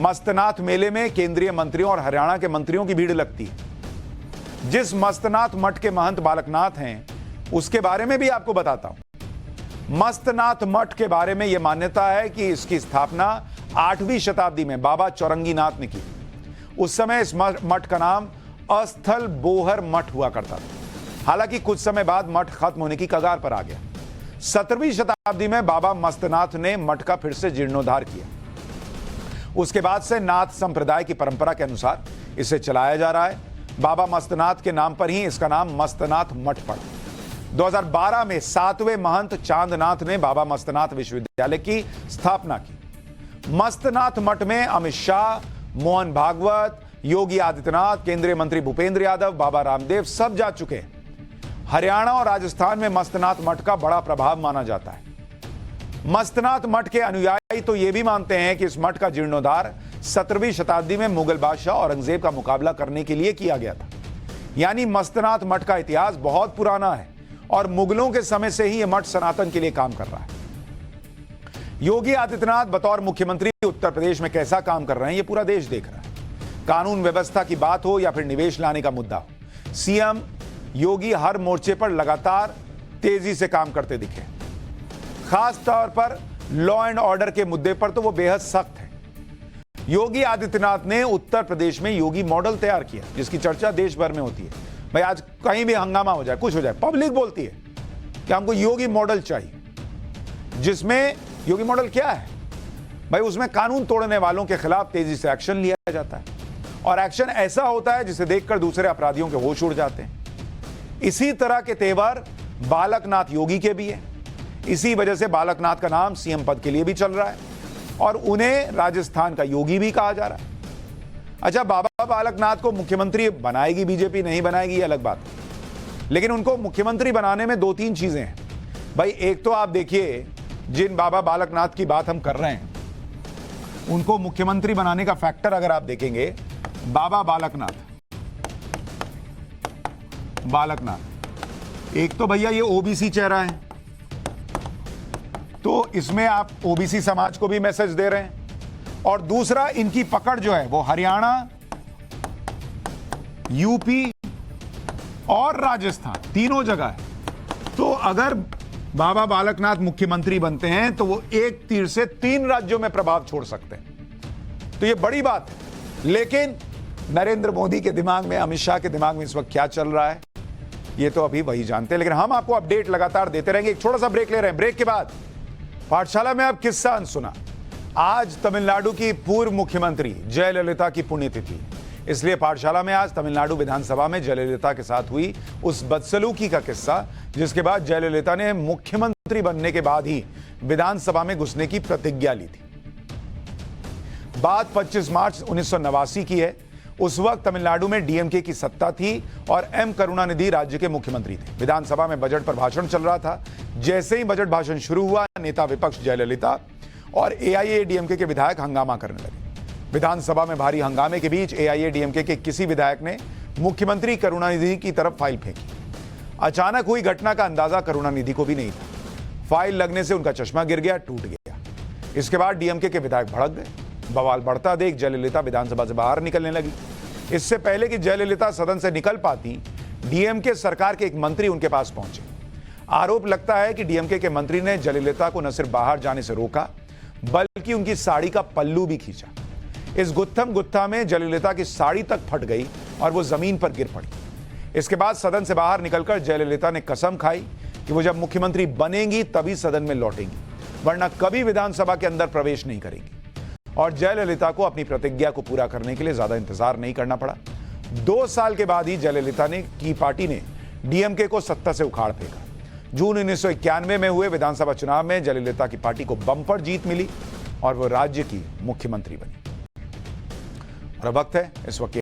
मस्तनाथ मेले में केंद्रीय मंत्रियों और हरियाणा के मंत्रियों की भीड़ लगती है। जिस मस्तनाथ मठ के महंत बालकनाथ हैं उसके बारे में भी आपको बताता हूं। मस्तनाथ मठ के बारे में यह मान्यता है कि इसकी स्थापना 8वीं शताब्दी में बाबा चौरंगीनाथ ने की। उस समय इस मठ का नाम अस्थल बोहर मठ हुआ करता था। हालांकि कुछ समय बाद मठ खत्म होने की कगार पर आ गया। 17वीं शताब्दी में बाबा मस्तनाथ ने मठ का फिर से जीर्णोद्धार किया। उसके बाद से नाथ संप्रदाय की परंपरा के अनुसार इसे चलाया जा रहा है। बाबा मस्तनाथ के नाम पर ही इसका नाम मस्तनाथ मठ पड़ा। 2012 में 7वें महंत चांदनाथ ने बाबा मस्तनाथ विश्वविद्यालय की स्थापना की। मस्तनाथ मठ में अमित शाह, मोहन भागवत, योगी आदित्यनाथ, केंद्रीय मंत्री भूपेंद्र यादव, बाबा रामदेव सब जा चुके हैं। हरियाणा और राजस्थान में मस्तनाथ मठ का बड़ा प्रभाव माना जाता है। मस्तनाथ मठ के अनुयायी तो यह भी मानते हैं कि इस मठ का जीर्णोद्धार 17वीं शताब्दी में मुगल बादशाह औरंगजेब का मुकाबला करने के लिए किया गया था। यानी मस्तनाथ मठ का इतिहास बहुत पुराना है और मुगलों के समय से ही यह मठ सनातन के लिए काम कर रहा है। योगी आदित्यनाथ बतौर मुख्यमंत्री उत्तर प्रदेश में कैसा काम कर रहे हैं, यह पूरा देश देख रहा है। कानून व्यवस्था की बात हो या फिर निवेश लाने का मुद्दा हो, सीएम योगी हर मोर्चे पर लगातार तेजी से काम करते दिखे। खास तौर पर लॉ एंड ऑर्डर के मुद्दे पर तो वो बेहद सख्त है। योगी आदित्यनाथ ने उत्तर प्रदेश में योगी मॉडल तैयार किया, जिसकी चर्चा देश भर में होती है। भाई आज कहीं भी हंगामा हो जाए, कुछ हो जाए, पब्लिक बोलती है कि हमको योगी मॉडल चाहिए। जिसमें योगी मॉडल क्या है भाई, उसमें कानून तोड़ने वालों के खिलाफ तेजी से एक्शन लिया जाता है और एक्शन ऐसा होता है जिसे देखकर दूसरे अपराधियों के होश उड़ जाते हैं। इसी तरह के तेवर बालकनाथ योगी के भी है। इसी वजह से बालकनाथ का नाम सीएम पद के लिए भी चल रहा है और उन्हें राजस्थान का योगी भी कहा जा रहा है। अच्छा, बाबा बालकनाथ को मुख्यमंत्री बनाएगी बीजेपी, नहीं बनाएगी ये अलग बात है, लेकिन उनको मुख्यमंत्री बनाने में 2-3 चीजें हैं भाई। एक तो आप देखिए, जिन बाबा बालकनाथ की बात हम कर रहे हैं उनको मुख्यमंत्री बनाने का फैक्टर अगर आप देखेंगे, बाबा बालकनाथ एक तो भैया ये ओबीसी चेहरा है, तो इसमें आप ओबीसी समाज को भी मैसेज दे रहे हैं। और दूसरा, इनकी पकड़ जो है वो हरियाणा, यूपी और राजस्थान तीनों जगह है। तो अगर बाबा बालकनाथ मुख्यमंत्री बनते हैं तो वो एक तीर से 3 राज्यों में प्रभाव छोड़ सकते हैं। तो ये बड़ी बात है। लेकिन नरेंद्र मोदी के दिमाग में, अमित शाह के दिमाग में इस वक्त क्या चल रहा है ये तो अभी वही जानते हैं, लेकिन हम आपको अपडेट लगातार देते रहेंगे। एक छोटा सा ब्रेक ले रहे हैं। ब्रेक के बाद पाठशाला में अब किस्सा सुना। आज तमिलनाडु की पूर्व मुख्यमंत्री जयललिता की पुण्यतिथि, इसलिए पाठशाला में आज तमिलनाडु विधानसभा में जयललिता के साथ हुई उस बदसलूकी का किस्सा, जिसके बाद जयललिता ने मुख्यमंत्री बनने के बाद ही विधानसभा में घुसने की प्रतिज्ञा ली थी। बात 25 मार्च 1989 की है। उस वक्त तमिलनाडु में डीएमके की सत्ता थी और एम करुणानिधि राज्य के मुख्यमंत्री थे। विधानसभा में बजट पर भाषण चल रहा था। जैसे ही बजट भाषण शुरू हुआ, नेता विपक्ष जयललिता और एआईएडीएमके के विधायक हंगामा करने लगे। विधानसभा में भारी हंगामे के बीच एआईएडीएमके के किसी विधायक ने मुख्यमंत्री करुणानिधि की तरफ फाइल फेंकी। अचानक हुई घटना का अंदाजा करुणानिधि को भी नहीं था। फाइल लगने से उनका चश्मा गिर गया, टूट गया। इसके बाद डीएमके के विधायक भड़क गए। बवाल बढ़ता देख जयललिता विधानसभा से बाहर निकलने लगी। इससे पहले कि जयललिता सदन से निकल पाती, डीएमके सरकार के एक मंत्री उनके पास पहुंचे। आरोप लगता है कि डीएमके के मंत्री ने जयललिता को न सिर्फ बाहर जाने से रोका, बल्कि उनकी साड़ी का पल्लू भी खींचा। इस गुत्थम गुत्था में जयललिता की साड़ी तक फट गई और वो जमीन पर गिर पड़ी। इसके बाद सदन से बाहर निकलकर जयललिता ने कसम खाई कि वो जब मुख्यमंत्री बनेंगी तभी सदन में लौटेंगी, वरना कभी विधानसभा के अंदर प्रवेश नहीं करेंगी। और जयललिता को अपनी प्रतिज्ञा को पूरा करने के लिए ज्यादा इंतजार नहीं करना पड़ा। 2 साल के बाद ही जयललिता की पार्टी ने डीएमके को सत्ता से उखाड़ फेंका। जून 1991 में हुए विधानसभा चुनाव में जयललिता की पार्टी को बम्पर जीत मिली और वो राज्य की मुख्यमंत्री बनी। और अब वक्त है इस वक्त